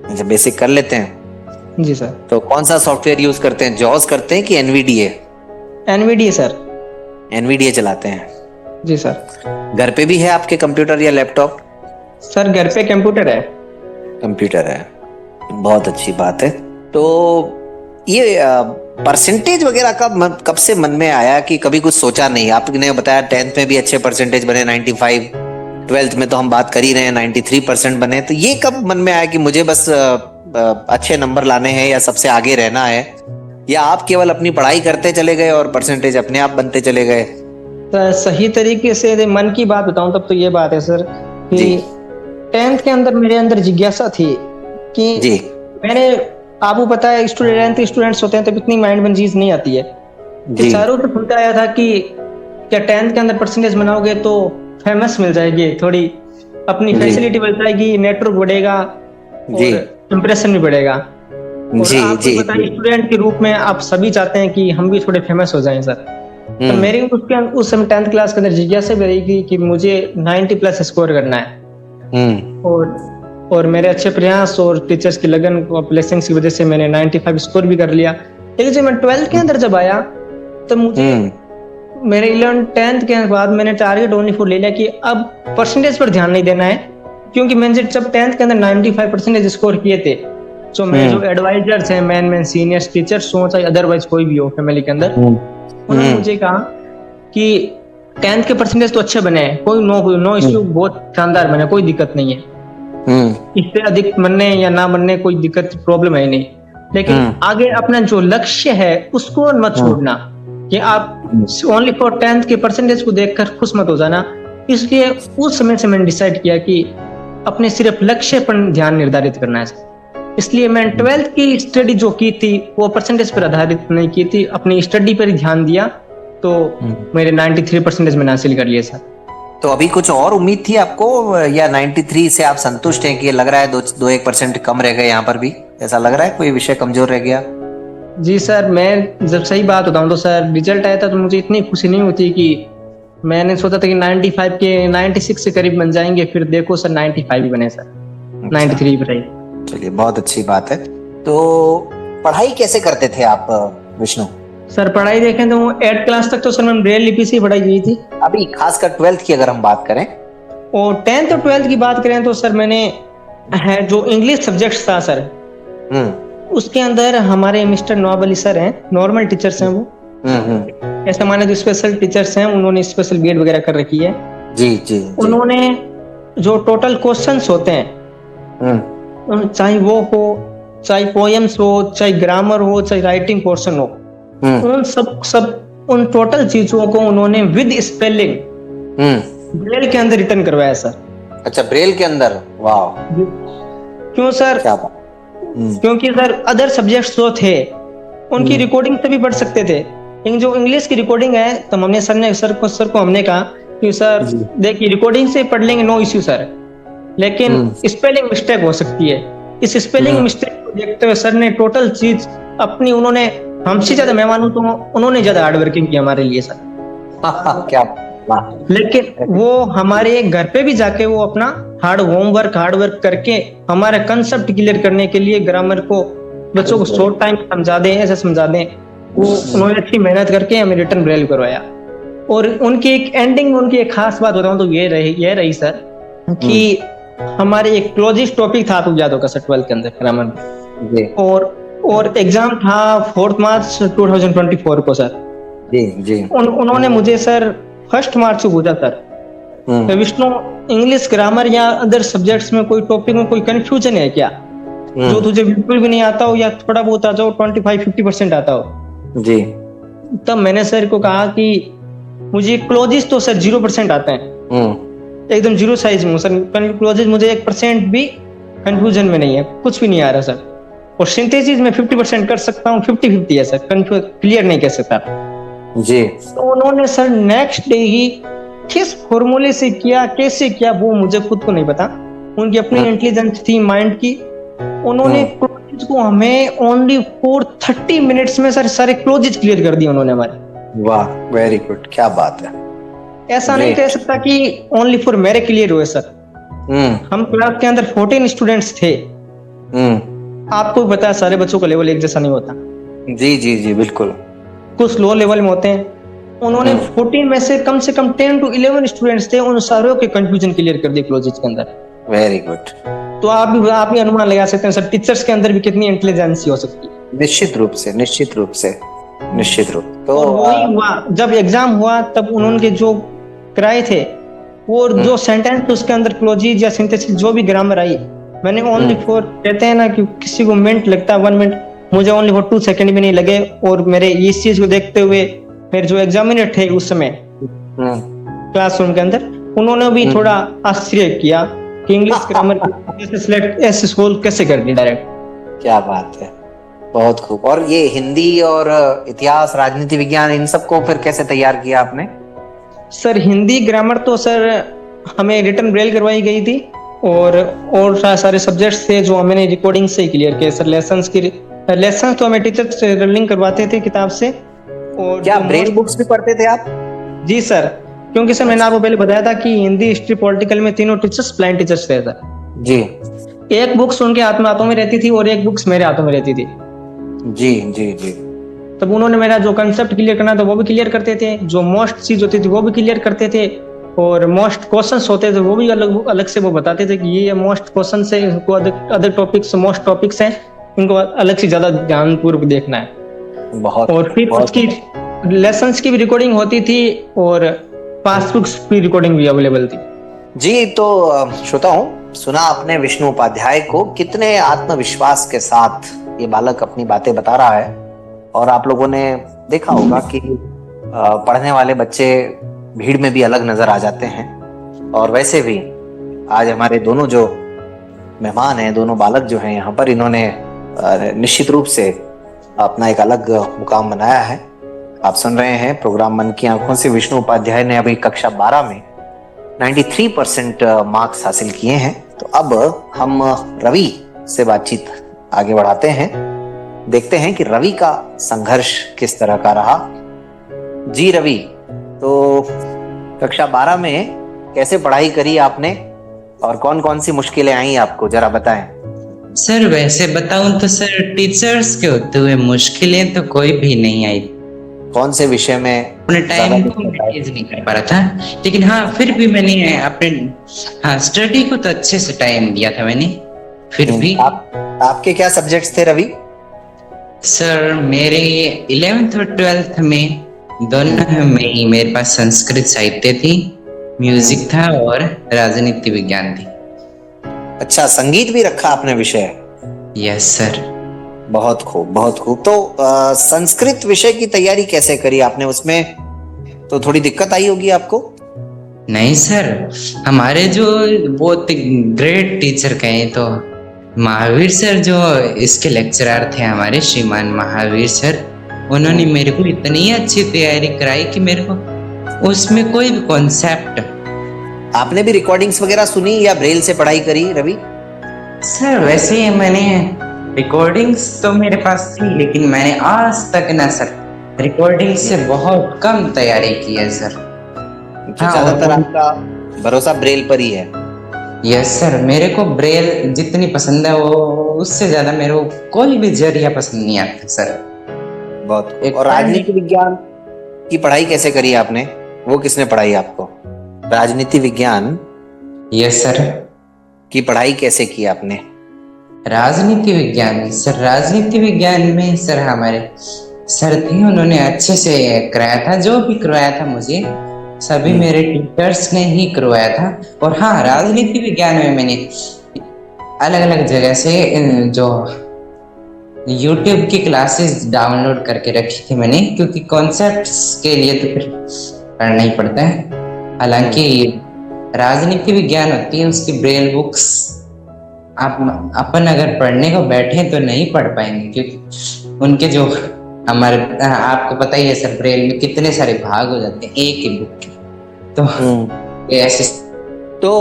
अच्छा, बेसिक कर लेते हैं। जी सर। तो कौन सा सॉफ्टवेयर यूज करते हैं, जॉस करते हैं कि एनवीडीए? NVDA sir. एनवीडीए चलाते हैं? जी सर। घर पे भी है आपके कंप्यूटर या लैपटॉप? सर घर पे कंप्यूटर है। कंप्यूटर है, बहुत अच्छी बात है। तो ये परसेंटेज वगैरह कब से मन में आया कि कभी कुछ सोचा नहीं? आपने बताया 10th में भी अच्छे परसेंटेज बने 95, 12th में तो हम बात कर ही रहे हैं 93% बने, तो ये कब मन में आया कि मुझे बस अच्छे नंबर लाने हैं या सबसे आगे रहना है, या आप केवल अपनी पढ़ाई करते चले गए और परसेंटेज अपने आप बनते चले गए? तो सही तरीके से मन की बात बताऊं तब तो ये बात है सर कि 10th के अंदर मेरे अंदर जिज्ञासा थी कि जी, मैंने, आपको पता है स्टूडेंट्स होते हैं तब इतनी माइंड में चीज नहीं आती है कि चारों तरफ सुनता आया था कि क्या 10th के अंदर परसेंटेज बनाओगे तो फेमस मिल जाएगी, थोड़ी अपनी फैसिलिटी बढ़ जाएगी, नेटवर्क बढ़ेगा और इम्प्रेशन भी बढ़ेगा। जी जी, स्टूडेंट के रूप में आप सभी चाहते हैं कि हम भी थोड़े फेमस हो जाएं सर। तो मेरी उस समय 10th क्लास के अंदर जिज्ञासा भी रही कि मुझे 90+ स्कोर करना है। और और मेरे अच्छे प्रयास और टीचर्स की लगन और ब्लेसिंग्स की वजह से मैंने 95 स्कोर भी कर लिया। लेकिन जब मैं 12th के अंदर जब आया तो मुझे मेरे 11th 10th के बाद मैंने टारगेट ओनली फॉर ले लिया कि अब परसेंटेज पर ध्यान नहीं देना है, क्योंकि मैंने जब 10th के अंदर 95% स्कोर किए थे, तो मेरे जो एडवाइजर्स हैं, मैन सीनियर्स टीचर्स हो चाहे अदरवाइज कोई भी हो फैमिली के अंदर, उन्होंने मुझे कहा कि 10th के परसेंटेज तो अच्छे बने, कोई नो इश्यू, बहुत शानदार बने, कोई दिक्कत नहीं है, इससे अधिक बनने या ना बनने कोई दिक्कत प्रॉब्लम है नहीं, लेकिन आगे अपना जो लक्ष्य है उसको मत छोड़ना, कि आप ओनली फॉर 10th के परसेंटेज को देखकर खुश मत हो जाना। इसलिए उस समय से मैंने डिसाइड किया कि अपने सिर्फ लक्ष्य पर ध्यान निर्धारित करना है। इसलिए मैं 12th की स्टडी जो की थी वो परसेंटेज पर आधारित नहीं की थी, अपनी स्टडी पर ध्यान दिया, तो मेरे 93% मैंने हासिल कर लिए सर। तो अभी कुछ और उम्मीद थी आपको, या 93 से आप संतुष्ट हैं? कि लग रहा है 2-1% कम रह गए, यहाँ पर भी ऐसा लग रहा है कोई विषय कमजोर रह गया? जी सर, मैं जब सही बात बताऊं तो सर रिजल्ट आया था तो मुझे इतनी खुशी नहीं होती, कि मैंने सोचा था कि 95 के 96 के करीब बन जाएंगे, फिर देखो सर 95 ही बने सर, 93 पर। चलिए बहुत अच्छी बात है। तो पढ़ाई कैसे करते थे आप विष्णु? सर पढ़ाई देखें तो 8th क्लास तक तो सर मैं ब्रेल लिपि से पढ़ाई की थी। अभी खासकर 12th की अगर हम बात करें, और 10th और 12th की बात करें तो सर मैंने है जो इंग्लिश सब्जेक्ट था सर, उसके अंदर हमारे मिस्टर नवाब अली सर हैं, नॉर्मल टीचर्स हैं वो, ऐसा माने जो स्पेशल टीचर्स हैं, उन्होंने स्पेशल बीएड वगैरह कर रखी है। जी। उन्होंने जो टोटल क्वेश्चंस होते हैं, चाहे वो हो, चाहे पोएम्स हो, चाहे ग्रामर हो, चाहे राइटिंग पोर्शन हो, उन सब उन टोटल चीजों को उन्होंने विद स्पेलिंग ब्रेल के अंदर रिटर्न करवाया सर। अच्छा, ब्रेल के अंदर? वाह! क्यों सर? क्या बात? क्योंकि सर अदर सब्जेक्ट्स जो थे उनकी रिकॉर्डिंग से भी पढ़ सकते थे, लेकिन जो इंग्लिश की रिकॉर्डिंग है तो हमने सर को हमने कहा कि सर देखिए रिकॉर्डिंग से पढ़ लेंगे, नो इश्यू सर, लेकिन स्पेलिंग मिस्टेक हो सकती है। इस स्पेलिंग मिस्टेक को देखते हुए सर ने टोटल चीज अपनी, उन्होंने हमसे ज्यादा, मैं मानूं तो उन्होंने ज्यादा हार्ड वर्किंग की हमारे लिए सर। क्या बात! लेकिन वो हमारे घर पे भी जाके वो अपना हार्ड वर्क करके हमारा कंसेप्ट क्लियर करने के लिए ग्रामर को बच्चों को शॉर्ट टाइम समझा दें, ऐसे समझा दें, वो उन्होंने अच्छी मेहनत करके हमें रिटर्न ब्रेल करवाया। और उनकी एक एंडिंग, उनकी एक खास बात बताऊं तो ये रही सर कि हमारे एक क्लोजिस्ट टॉपिक था, आपको याद होगा सर 12th के अंदर ग्रामर में, और एग्जाम था 4 मार्च 2024 को सर। जी। उन्होंने मुझे सर 1 मार्च को पूछा सर, तो विष्णु इंग्लिश ग्रामर या अदर सब्जेक्ट्स में कोई टॉपिक में कोई कंफ्यूजन है क्या, जो तुझे बिल्कुल भी नहीं आता हो या थोड़ा बहुत आता हो, 25-50% आता हो? जी। तब मैंने सर को कहा कि मुझे क्लोजेस तो सर 0% आते हैं, एकदम 0 साइज में सर, क्लोजेस मुझे 1% भी कंफ्यूजन में नहीं है, कुछ भी नहीं आ रहा सर। और सिंथेसिस में 50% कर सकता हूँ, 50-50 है सर, क्लियर नहीं कर सकता जी। तो उन्होंने सर नेक्स्ट डे ही किस फॉर्मूले से किया, कैसे किया, वो मुझे खुद को नहीं पता, उनकी अपनी इंटेलिजेंस थी माइंड की। उन्होंने क्लोजेस को हमें ओनली फॉर 30 मिनट्स में सर सारे क्लोजेस क्लियर कर दिए उन्होंने हमारे। वाह, वेरी गुड, क्या बात है। ऐसा नहीं कह सकता कि ओनली फॉर मेरे क्लियर हुए सर। हम क्लास के अंदर 14 स्टूडेंट्स थे। आपको भी पता है सारे बच्चों का लेवल एक जैसा नहीं होता। जी बिल्कुल, कुछ लो लेवल में होते हैं। उन्होंने 14 में से कम 10 to 11 स्टूडेंट्स थे, उन सारों के कंफ्यूजन क्लियर कर दिए क्लोजेस के अंदर। Very good. तो आप भी अनुमान लगा सकते हैं सर टीचर्स के अंदर भी कितनी इंटेलिजेंस हो सकती है। निश्चित रूप से। तो वही हुआ, जब एग्जाम हुआ तब उन्होंने जो कराए थे वो जो सेंटेंस उसके अंदर क्लोजेस या सिंथेसिस जो भी ग्रामर आई, मैंने ओनली फॉर, कहते हैं ना कि किसी को मिनट लगता है 1 मिनट, मुझे ओनली फॉर 2 सेकंड भी नहीं लगे। और मेरे इस चीज को देखते हुए मेरे जो एग्जामिनर थे उस समय क्लासरूम के अंदर, उन्होंने भी थोड़ा आश्चर्य किया कि इंग्लिश ग्रामर ऐसे सोल्व कैसे कर दिया डायरेक्ट। क्या बात है, बहुत खूब। और ये हिंदी और इतिहास, राजनीति विज्ञान, इन सबको फिर कैसे तैयार किया आपने? सर हिंदी ग्रामर तो सर हमें रिटर्न ब्रेल करवाई गई थी, और सारे सब्जेक्ट्स थे जो हमने रिकॉर्डिंग से ही क्लियर किए सर। लेसन तो हमें टीचर से रीडिंग करवाते थे किताब से। और क्या ब्रेल बुक्स भी पढ़ते थे आप? जी सर, क्योंकि सर मैंने आपको पहले बताया था कि हिंदी, हिस्ट्री, पॉलिटिकल में तीनों टीचर्स ब्लाइंड टीचर्स थे सर। जी। एक बुक्स उनके हाथों में रहती थी और एक बुक्स मेरे हाथों में रहती थी। जी जी जी। तब उन्होंने मेरा जो कंसेप्ट क्लियर करना था वो भी क्लियर करते थे, जो मोस्ट चीज होती थी वो भी क्लियर करते थे, और मोस्ट क्वेश्चंस होते थे वो भी अलग अलग से वो बताते थे कि ये मोस्ट क्वेश्चंस है, इनको अदर टॉपिक्स मोस्ट टॉपिक्स हैं, इनको अलग से ज्यादा ध्यानपूर्वक देखना है। बहुत। और फिर बहुत उसकी लेसन्स की भी रिकॉर्डिंग होती थी और पास बुक्स की रिकॉर्डिंग भी अवेलेबल थी। जी। तो श्रोताओं, सुना आपने विष्णु उपाध्याय को कितने आत्मविश्वास के साथ ये बालक अपनी बातें बता रहा है। और आप लोगों ने देखा होगा कि पढ़ने वाले बच्चे भीड़ में भी अलग नजर आ जाते हैं। और वैसे भी आज हमारे दोनों जो मेहमान हैं, दोनों बालक जो हैं यहाँ पर, इन्होंने निश्चित रूप से अपना एक अलग मुकाम बनाया है। आप सुन रहे हैं प्रोग्राम मन की आंखों से। विष्णु उपाध्याय ने अभी कक्षा 12 में 93% मार्क्स हासिल किए हैं। तो अब हम रवि से बातचीत आगे बढ़ाते हैं, देखते हैं कि रवि का संघर्ष किस तरह का रहा। जी रवि, तो कक्षा 12 में कैसे पढ़ाई करी आपने और कौन कौन सी मुश्किलें आई आपको, जरा बताएं। सर वैसे बताऊं तो सर टीचर्स के होते हुए मुश्किलें तो कोई भी नहीं आई। कौन से विषय में अपने टाइम को मैनेज नहीं कर पा रहा था, लेकिन हाँ फिर भी मैंने अपने स्टडी को तो अच्छे से टाइम दिया था मैंने। फिर भी आपके क्या सब्जेक्ट्स थे रवि? सर मेरे 11th और 12th में दोनों में ही मेरे पास संस्कृत साहित्य थी, म्यूजिक था और राजनीति विज्ञान थी। अच्छा, संगीत भी रखा आपने विषय? Yes sir. बहुत खूब, बहुत खूब। तो संस्कृत विषय की तैयारी कैसे करी आपने? उसमें तो थोड़ी दिक्कत आई होगी आपको? नहीं सर, हमारे जो बहुत ग्रेट टीचर कहें तो महावीर सर, जो इसके लेक्चरर थे हमारे, श्रीमान महावीर सर, उन्होंने मेरे को इतनी अच्छी तैयारी कराई कि मेरे को उसमें कोई भी कॉन्सेप्ट। आपने भी रिकॉर्डिंग्स वगैरह सुनी या ब्रेल से पढ़ाई करी रवि? सर वैसे मैंने रिकॉर्डिंग्स तो मेरे पास थी, लेकिन मैंने आज तक ना सर रिकॉर्डिंग से बहुत कम तैयारी की है सर। ज्यादातर आपका भरोसा ब्रेल पर ही है? यस सर, मेरे को ब्रेल जितनी पसंद है वो उससे ज्यादा मेरे को कोई भी जरिया पसंद नहीं आता सर। बहुत। और राजनीति विज्ञान की पढ़ाई कैसे करी आपने? वो किसने पढ़ाई आपको? राजनीति विज्ञान? Yes sir. की पढ़ाई कैसे की आपने? राजनीति विज्ञान सर, राजनीति विज्ञान में सर हमारे सर थे, उन्होंने अच्छे से कराया था। जो भी करवाया था मुझे सभी मेरे टीचर्स ने ही करवाया था। और हाँ, राजनीति विज्ञान में मैंने अलग अलग जगह से जो YouTube की क्लासेस डाउनलोड करके रखी थी मैंने, क्योंकि कॉन्सेप्ट्स के लिए तो फिर पढ़ना ही पड़ता है। हालांकि राजनीति विज्ञान होती है, उसकी ब्रेल बुक्स आप अपन अगर पढ़ने को बैठे तो नहीं पढ़ पाएंगे, क्योंकि उनके जो हमारे आपको पता ही है सर, ब्रेल में कितने सारे भाग हो जाते हैं एक ही बुक के। तो ऐसे। तो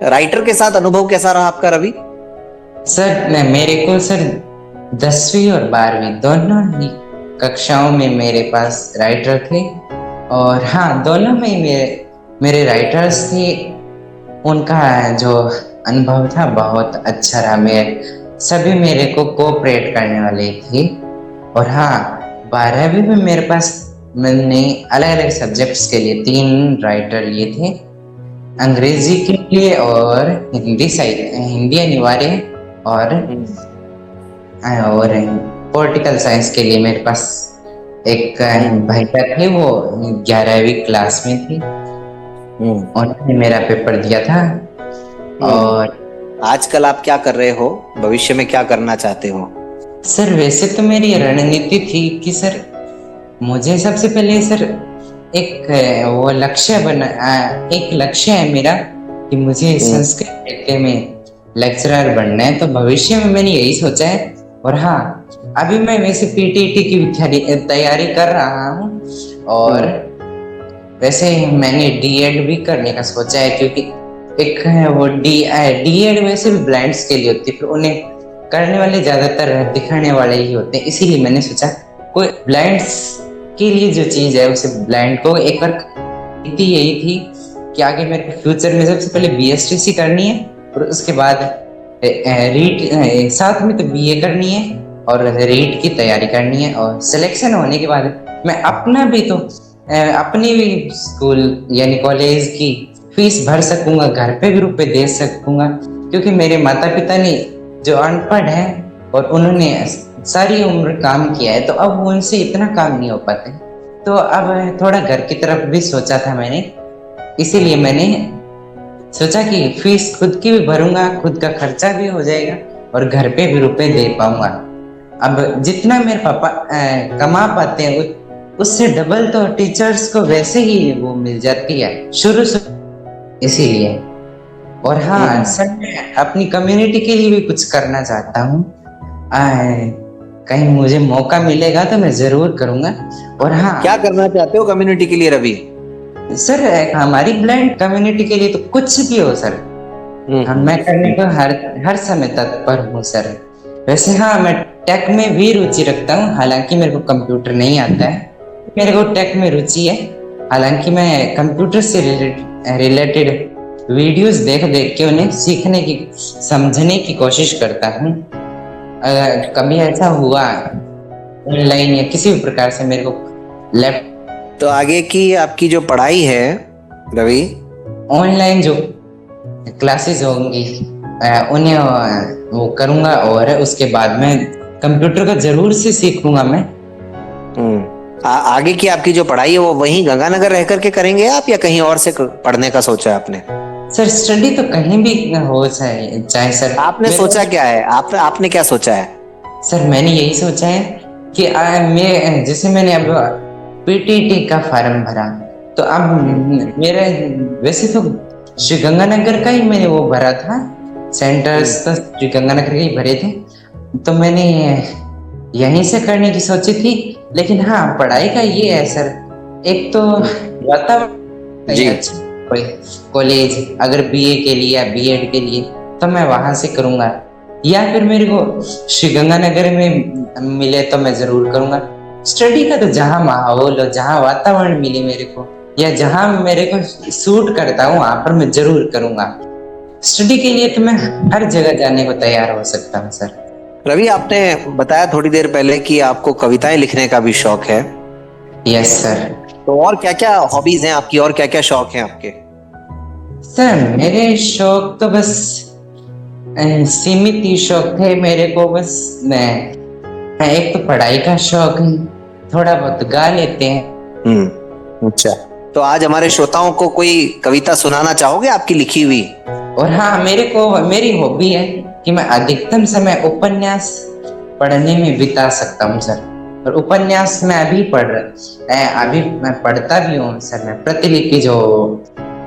राइटर के साथ अनुभव कैसा रहा आपका रवि? सर मेरे को सर 10वीं और 12वीं दोनों ही कक्षाओं में मेरे पास राइटर थे। और हाँ, दोनों में ही मेरे राइटर्स थे। उनका जो अनुभव था बहुत अच्छा रहा। सभी मेरे को कोऑपरेट करने वाले थे। और हाँ, 12वीं में मेरे पास मैंने अलग अलग सब्जेक्ट्स के लिए 3 राइटर लिए थे, अंग्रेजी के लिए और हिंदी अनिवार्य और पॉलिटिकल साइंस के लिए मेरे पास एक भैया थे, वो 11वीं क्लास में थे, उन्होंने मेरा पेपर दिया था। और आजकल आप क्या कर रहे हो? भविष्य में क्या करना चाहते हो? सर वैसे तो मेरी रणनीति थी कि सर मुझे सबसे पहले सर एक वो लक्ष्य एक लक्ष्य है मेरा कि मुझे संस्कृत साहित्य में लेक्चरर बनना है। तो भविष्य में मैंने यही सोचा है। और हाँ, अभी मैं वैसे पीटीईटी की भी तैयारी कर रहा हूँ। और वैसे मैंने डीएड भी करने का सोचा है, क्योंकि एक वो डीएड वैसे भी ब्लाइंड्स के लिए होती है, फिर उन्हें करने वाले ज्यादातर दिखाने वाले ही होते हैं। इसीलिए मैंने सोचा कोई ब्लाइंड्स के लिए जो चीज है उसे ब्लाइंड को एक बार यही थी कि आगे मेरे फ्यूचर में सबसे पहले बीएसटीसी करनी है और उसके बाद रीट साथ में तो बीए करनी है और रीट की तैयारी करनी है, और सिलेक्शन होने के बाद मैं अपना भी तो अपनी भी स्कूल यानी कॉलेज की फीस भर सकूंगा, घर पे भी रुपए दे सकूंगा, क्योंकि मेरे माता पिता ने जो अनपढ़ है और उन्होंने सारी उम्र काम किया है, तो अब उनसे इतना काम नहीं हो पाता है। तो अब थोड़ा घर की तरफ भी सोचा था मैंने, इसीलिए मैंने सोचा कि फीस खुद की भी भरूंगा, खुद का खर्चा भी हो जाएगा और घर पे भी रुपए दे पाऊंगा। अब जितना मेरे पापा कमा पाते हैं उससे डबल तो टीचर्स को वैसे ही वो मिल जाती है शुरू से, इसीलिए। और हाँ सर, मैं अपनी कम्युनिटी के लिए भी कुछ करना चाहता हूँ, कहीं मुझे मौका मिलेगा तो मैं जरूर करूंगा। और हाँ, क्या करना चाहते हो कम्युनिटी के लिए रवि? सर हमारी ब्लाइंड कम्युनिटी के लिए तो कुछ भी हो सर, मैं करने को हर समय तत्पर हूँ सर। वैसे हाँ, मैं टेक में भी रुचि रखता हूँ, हालांकि मेरे को कंप्यूटर नहीं आता है, मेरे को टेक में रुचि है। हालांकि मैं कंप्यूटर से रिलेटेड वीडियोस देख देख के उन्हें सीखने की, समझने की कोशिश करता हूँ। कभी ऐसा हुआ ऑनलाइन या किसी भी प्रकार से मेरे को तो आगे की आपकी जो पढ़ाई है रवि, ऑनलाइन जो क्लासेस होंगी उन्हें वो करूंगा, और उसके बाद में कंप्यूटर का जरूर से सीखूंगा मैं। आगे की आपकी जो पढ़ाई है वो वहीं गंगानगर रह करके करेंगे आप, या कहीं और से पढ़ने का सोचा है आपने? सर स्टडी तो कहीं भी हो चाहे सर। आपने सोचा क्या है? आपने क्या सोचा है? सर मैंने यही सोचा है कि मैं जैसे मैंने अब पीटीटी का फॉर्म भरा, तो अब मेरे वैसे तो श्री गंगानगर का ही मैंने वो भरा था, सेंटर्स तो श्री गंगानगर के ही भरे थे, तो मैंने यहीं से करने की सोची थी। लेकिन हाँ, पढ़ाई का ये है सर, एक तो वातावरण अच्छा, कोई कॉलेज अगर बीए के लिए या बीएड के लिए तो मैं वहां से करूंगा, या फिर मेरे को श्री गंगानगर में मिले तो मैं जरूर करूंगा। स्टडी का तो जहाँ माहौल हो, जहाँ वातावरण मिले मेरे को, या जहाँ मेरे को सूट करता हूँ वहां पर मैं जरूर करूंगा। स्टडी के लिए तो मैं हर जगह जाने को तैयार हो सकता हूँ सर। रवि, आपने बताया थोड़ी देर पहले कि आपको कविताएं लिखने का भी शौक है। Yes sir. तो और क्या क्या हॉबीज हैं आपकी, और क्या क्या शौक हैं आपके? सर मेरे शौक तो बस सीमित ही शौक थे मेरे को, बस मैं एक तो पढ़ाई का शौक है, थोड़ा बहुत गा लेते हैं। अच्छा, तो आज हमारे श्रोताओं को कोई कविता सुनाना चाहोगे आपकी लिखी हुई? और हाँ, मेरी हॉबी है कि मैं अधिकतम समय उपन्यास पढ़ने में बिता सकता हूँ सर। और उपन्यास मैं अभी मैं पढ़ता भी हूँ सर। मैं प्रतिलिपि जो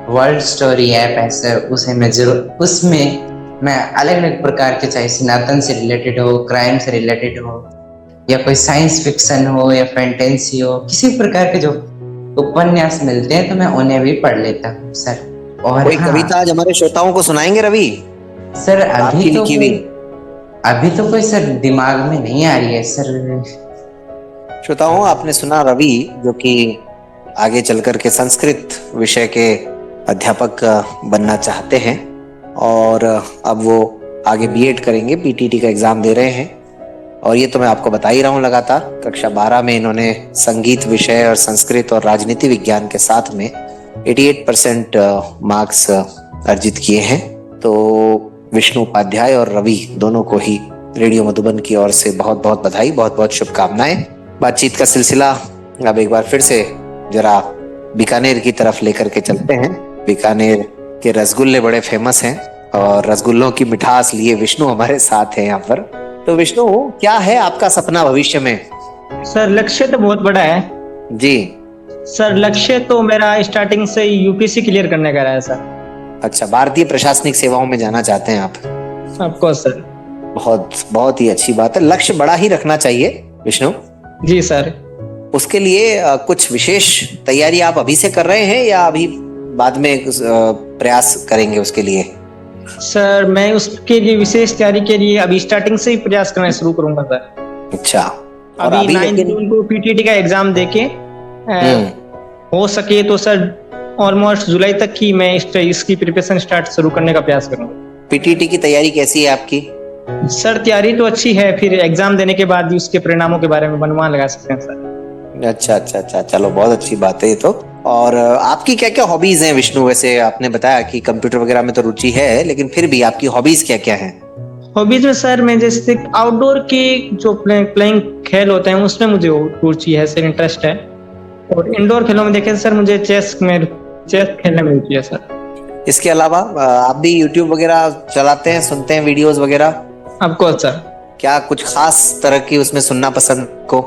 वर्ल्ड स्टोरी ऐप है सर, उसे मैं जरूर, उसमें मैं अलग अलग प्रकार के, चाहे सनातन से रिलेटेड हो, क्राइम से रिलेटेड हो, या कोई साइंस फिक्शन हो या फैंटेसी हो, किसी प्रकार के जो उपन्यास मिलते हैं तो मैं उन्हें भी पढ़ लेता हूँ सर। और कोई कविता आज हमारे श्रोताओं को सुनाएंगे रवि? सर अभी तो कोई सर दिमाग में नहीं आ रही है सर। श्रोताओं, आपने सुना रवि, जो कि आगे चलकर के संस्कृत विषय के अध्यापक बनना चाहते हैं, और अब वो आगे बीएड करेंगे, पीटीटी का एग्जाम दे रहे हैं। और ये तो मैं आपको बता ही रहा हूँ, लगातार कक्षा 12 में इन्होंने संगीत विषय और संस्कृत और राजनीति विज्ञान के साथ में 88% मार्क्स अर्जित किए हैं। तो विष्णु उपाध्याय और रवि दोनों को ही रेडियो मधुबन की ओर से बहुत बहुत बधाई, बहुत बहुत शुभकामनाएं। बातचीत का सिलसिला अब एक बार फिर से जरा बीकानेर की तरफ लेकर के चलते हैं। बीकानेर के रसगुल्ले बड़े फेमस हैं, और रसगुल्लों की मिठास लिए विष्णु हमारे साथ हैं यहाँ पर। तो विष्णु, क्या है आपका सपना भविष्य में? सर लक्ष्य तो बहुत बड़ा है जी सर। लक्ष्य तो मेरा स्टार्टिंग से यूपीएससी क्लियर करने का रहा है सर। अच्छा, भारतीय प्रशासनिक सेवाओं में जाना चाहते हैं आप? Of course sir. बहुत बहुत ही अच्छी बात है, लक्ष्य बड़ा ही रखना चाहिए विष्णु। जी सर। उसके लिए कुछ विशेष तैयारी आप अभी से कर रहे हैं, या अभी बाद में प्रयास करेंगे उसके लिए? सर मैं उसके लिए विशेष तैयारी के लिए अभी स्टार्टिंग से ही प्रयास करना शुरू करूंगा सर। अच्छा, और अभी 9 जून को पीटीटी का एग्जाम देके हो सके तो सर ऑलमोस्ट जुलाई तक ही मैं इसकी प्रिपरेशन शुरू करने का प्रयास करूंगा। पीटीटी की तैयारी कैसी है आपकी? सर तैयारी तो अच्छी है, फिर एग्जाम देने के बाद ही उसके परिणामों के बारे में अनुमान लगा सकते हैं सर। अच्छा अच्छा अच्छा, चलो बहुत अच्छी बात है ये तो। और आपकी क्या क्या हॉबीज हैं विष्णु? वैसे आपने बताया कि कंप्यूटर वगैरह में तो रुचि है, लेकिन फिर भी आपकी हॉबीज क्या क्या हैं? हॉबीज में सर मैं जैसे आउटडोर की जो प्लेइंग खेल होते हैं उसमें मुझे रुचि है सर, इंटरेस्ट है। और इंडोर खेलों में देखें सर, मुझे चेस खेलने में रुचि है सर। इसके अलावा आप भी यूट्यूब वगैरह चलाते हैं, सुनते हैं वीडियोस वगैरह? आपको सर क्या कुछ खास तरह की उसमें सुनना पसंद को?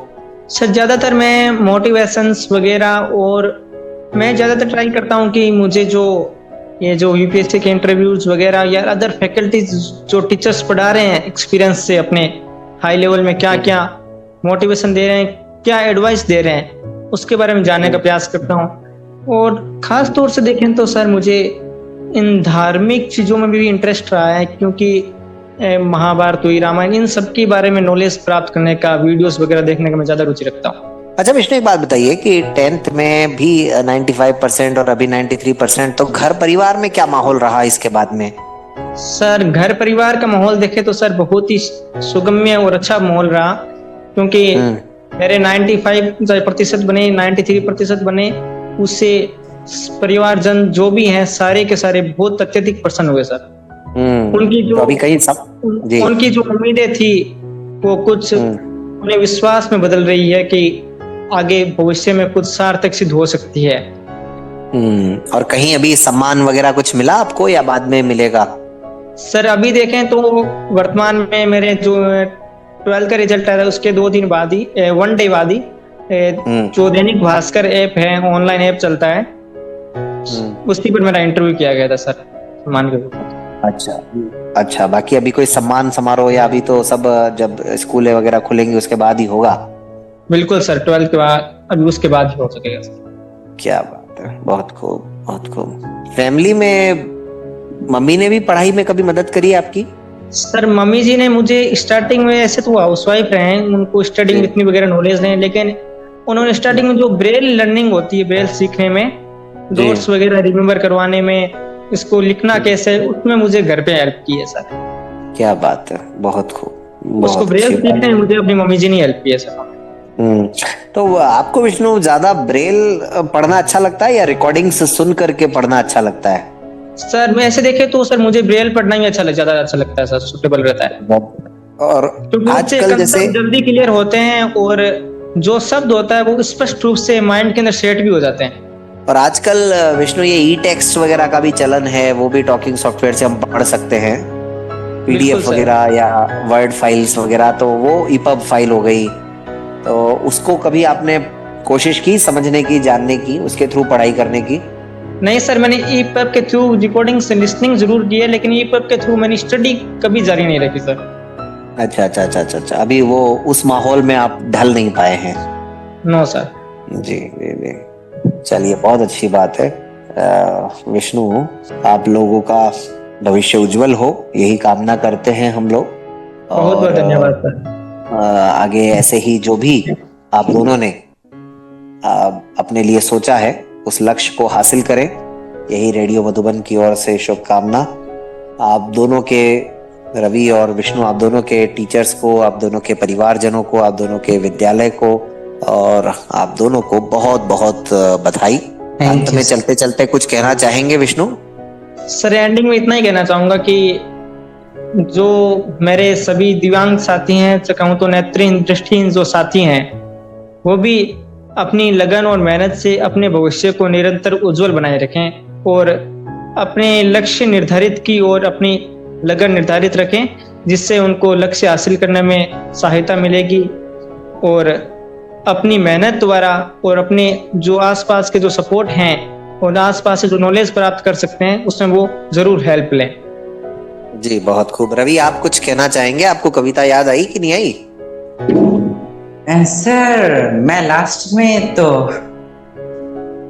सर ज्यादातर मैं मोटिवेशंस वगैरह, और मैं ज्यादातर ट्राई करता हूँ कि मुझे जो यूपीएससी के इंटरव्यूज वगैरह या अदर फैकल्टीज जो टीचर्स पढ़ा रहे हैं एक्सपीरियंस से अपने हाई लेवल में क्या क्या मोटिवेशन दे रहे हैं, क्या एडवाइस दे रहे हैं, उसके बारे में जानने का प्रयास करता हूँ। और खास तौर से देखें तो सर मुझे इन धार्मिक चीजों में भी इंटरेस्ट रहा है, क्योंकि महाभारत हुई, रामायण, इन सब के बारे में नॉलेज प्राप्त करने का, वीडियोस वगैरह देखने का मैं ज्यादा रुचि रखता हूँ। अच्छा विष्णु, एक बात बताइए कि 10th में भी 95% और अभी 93%, तो घर परिवार में क्या माहौल रहा इसके बाद में? सर घर परिवार का माहौल देखे तो सर बहुत ही सुगम्य और अच्छा माहौल रहा, क्योंकि मेरे 95% बने, 93% बने, उससे परिवारजन जो भी हैं सारे के सारे बहुत अत्यधिक प्रसन्न हुए सर। उनकी जो तो अभी कहीं सब उनकी जो उम्मीदें थी वो कुछ उन्हें विश्वास में बदल रही है कि आगे भविष्य में कुछ सार्थक सिद्ध हो सकती है। और कहीं अभी सम्मान वगैरह कुछ मिला आपको या बाद में मिलेगा? सर अभी देखें तो वर्तमान में मेरे जो 12th का रिजल्ट आया था उसके 2 दिन बाद ही, 1 डे बाद ही, जो दैनिक भास्कर ऐप है, ऑनलाइन ऐप चलता है, उसी पर मेरा इंटरव्यू किया गया था सर, सम्मान के रूप में। अच्छा अच्छा, बाकी अभी कोई सम्मान समारोह या अभी तो सब जब स्कूल वगैरह खुलेंगे उसके बाद ही होगा? बिल्कुल सर, 12th के बाद, अभी उसके बाद ही हो सकेगा सर। क्या बात है, बहुत खूब बहुत खूब। फैमिली में मम्मी ने भी पढ़ाई में कभी मदद करी आपकी? सर मम्मी जी ने मुझे स्टार्टिंग में, ऐसे तो हाउस वाइफ रहे, उनको स्टडी में इतनी वगैरह नॉलेज नहीं, लेकिन उन्होंने स्टार्टिंग में जो ब्रेल लर्निंग होती है, ब्रेल सीखने में, डॉट्स वगैरह रिमेम्बर करवाने में, इसको लिखना कैसे, उसमें मुझे घर पे हेल्प की है सर। क्या बात है, बहुत खूब। उसको ब्रेल सीखने में मुझे अपनी मम्मी जी ने हेल्प की है सर। तो आपको विष्णु ज्यादा ब्रेल पढ़ना अच्छा लगता है या रिकॉर्डिंग्स सुन करके पढ़ना अच्छा लगता है? सर मैं ऐसे देखे तो सर मुझे ब्रेल पढ़ना ही ज्यादा अच्छा लगता है सर, सुटेबल रहता है। और आजकल जैसे जल्दी क्लियर होते हैं और जो शब्द होता है वो स्पष्ट रूप से माइंड के अंदर सेट भी हो जाते हैं। और आजकल विष्णु ये ई टेक्स्ट वगैरह का भी चलन है, वो भी टॉकिंग सॉफ्टवेयर से हम पढ़ सकते हैं, पीडीएफ वगैरह या वर्ड फाइल्स वगैरह, तो वो ईपब फाइल हो गई। तो उसको कभी आपने कोशिश की समझने की, जानने की, उसके थ्रू पढ़ाई करने की? नहीं सर, मैंने ईपब के थ्रू रिकॉर्डिंग से लिसनिंग जरूर की है, लेकिन ईपब के थ्रू मैंने स्टडी कभी जारी नहीं रखी सर। अच्छा अच्छा अच्छा अच्छा, अभी वो उस माहौल में आप ढल नहीं पाए हैं? No sir. जी जी जी, चलिए बहुत अच्छी बात है। विष्णु, आप लोगों का भविष्य उज्जवल हो, यही कामना करते हैं हम लोग। बहुत बहुत धन्यवाद सर। आगे ऐसे ही जो भी आप दोनों ने अपने लिए सोचा है उस लक्ष्य को हासिल करें, यही रेडियो मधुबन की ओर से शुभकामना। आप दोनों के, रवि और विष्णु, आप दोनों के टीचर्स को, आप दोनों के परिवारजनों को, आप दोनों के विद्यालय को और आप दोनों को बहुत बहुत बधाई। अंत में चलते चलते कुछ कहना चाहेंगे विष्णु? सर एंडिंग में इतना ही कहना चाहूंगा कि जो मेरे सभी दिव्यांग साथी हैं, कहूँ तो नेत्रहीन, दृष्टिहीन जो साथी हैं, वो भी अपनी लगन और मेहनत से अपने भविष्य को निरंतर उज्जवल बनाए रखें और अपने लक्ष्य निर्धारित की और अपनी लगन निर्धारित रखें, जिससे उनको लक्ष्य हासिल करने में सहायता मिलेगी। और अपनी मेहनत द्वारा और अपने जो आसपास के जो सपोर्ट हैं और आसपास से जो नॉलेज प्राप्त कर सकते हैं, उसमें वो जरूर हेल्प लें। जी बहुत खूब। रवि, आप कुछ कहना चाहेंगे? आपको कविता याद आई कि नहीं आई? सर मैं लास्ट में तो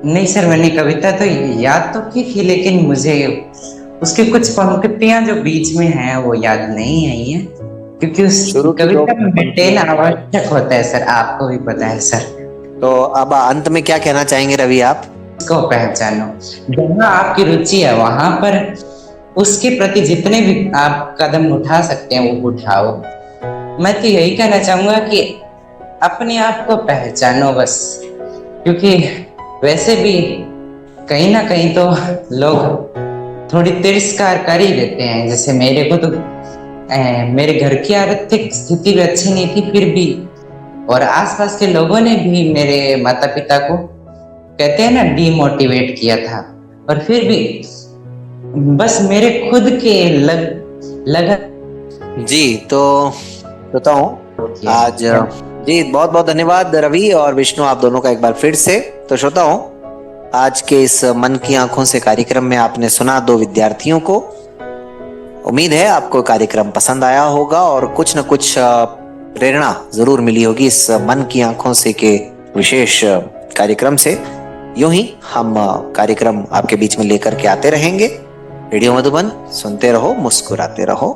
नहीं सर, मैंने कविता तो याद तो की थी, लेकिन मुझे उसकी कुछ पंक्तियां जो बीच में हैं वो याद नहीं आई है, क्योंकि उस कविता में मेंटेन आवश्यक होता है सर, आपको भी पता है सर। तो अब अंत में क्या कहना चाहेंगे रवि आप? इसको पहचानो, जहाँ आपकी रुचि है वहां पर उसके प्रति जितने भी आप कदम उठा सकते हैं वो उठाओ। मैं तो यही कहना चाहूंगा कि अपने आप को पहचानो बस, क्योंकि वैसे भी कहीं ना कहीं तो लोग थोड़ी तिरस्कार कर ही देते हैं। जैसे मेरे को तो मेरे घर की आर्थिक स्थिति भी अच्छी नहीं थी, फिर भी और आसपास के लोगों ने भी मेरे माता पिता को कहते हैं ना डीमोटिवेट किया था, और फिर भी बस मेरे खुद के लगा। जी तो श्रोताओं आज जी बहुत बहुत धन्यवाद रवि और विष्णु, आप दोनों का एक बार फिर से। तो श्रोताओं आज के इस मन की आंखों से कार्यक्रम में आपने सुना दो विद्यार्थियों को। उम्मीद है आपको कार्यक्रम पसंद आया होगा और कुछ न कुछ प्रेरणा जरूर मिली होगी इस मन की आंखों से के विशेष कार्यक्रम से। यूं ही हम कार्यक्रम आपके बीच में लेकर के आते रहेंगे। रेडियो मधुबन सुनते रहो, मुस्कुराते रहो।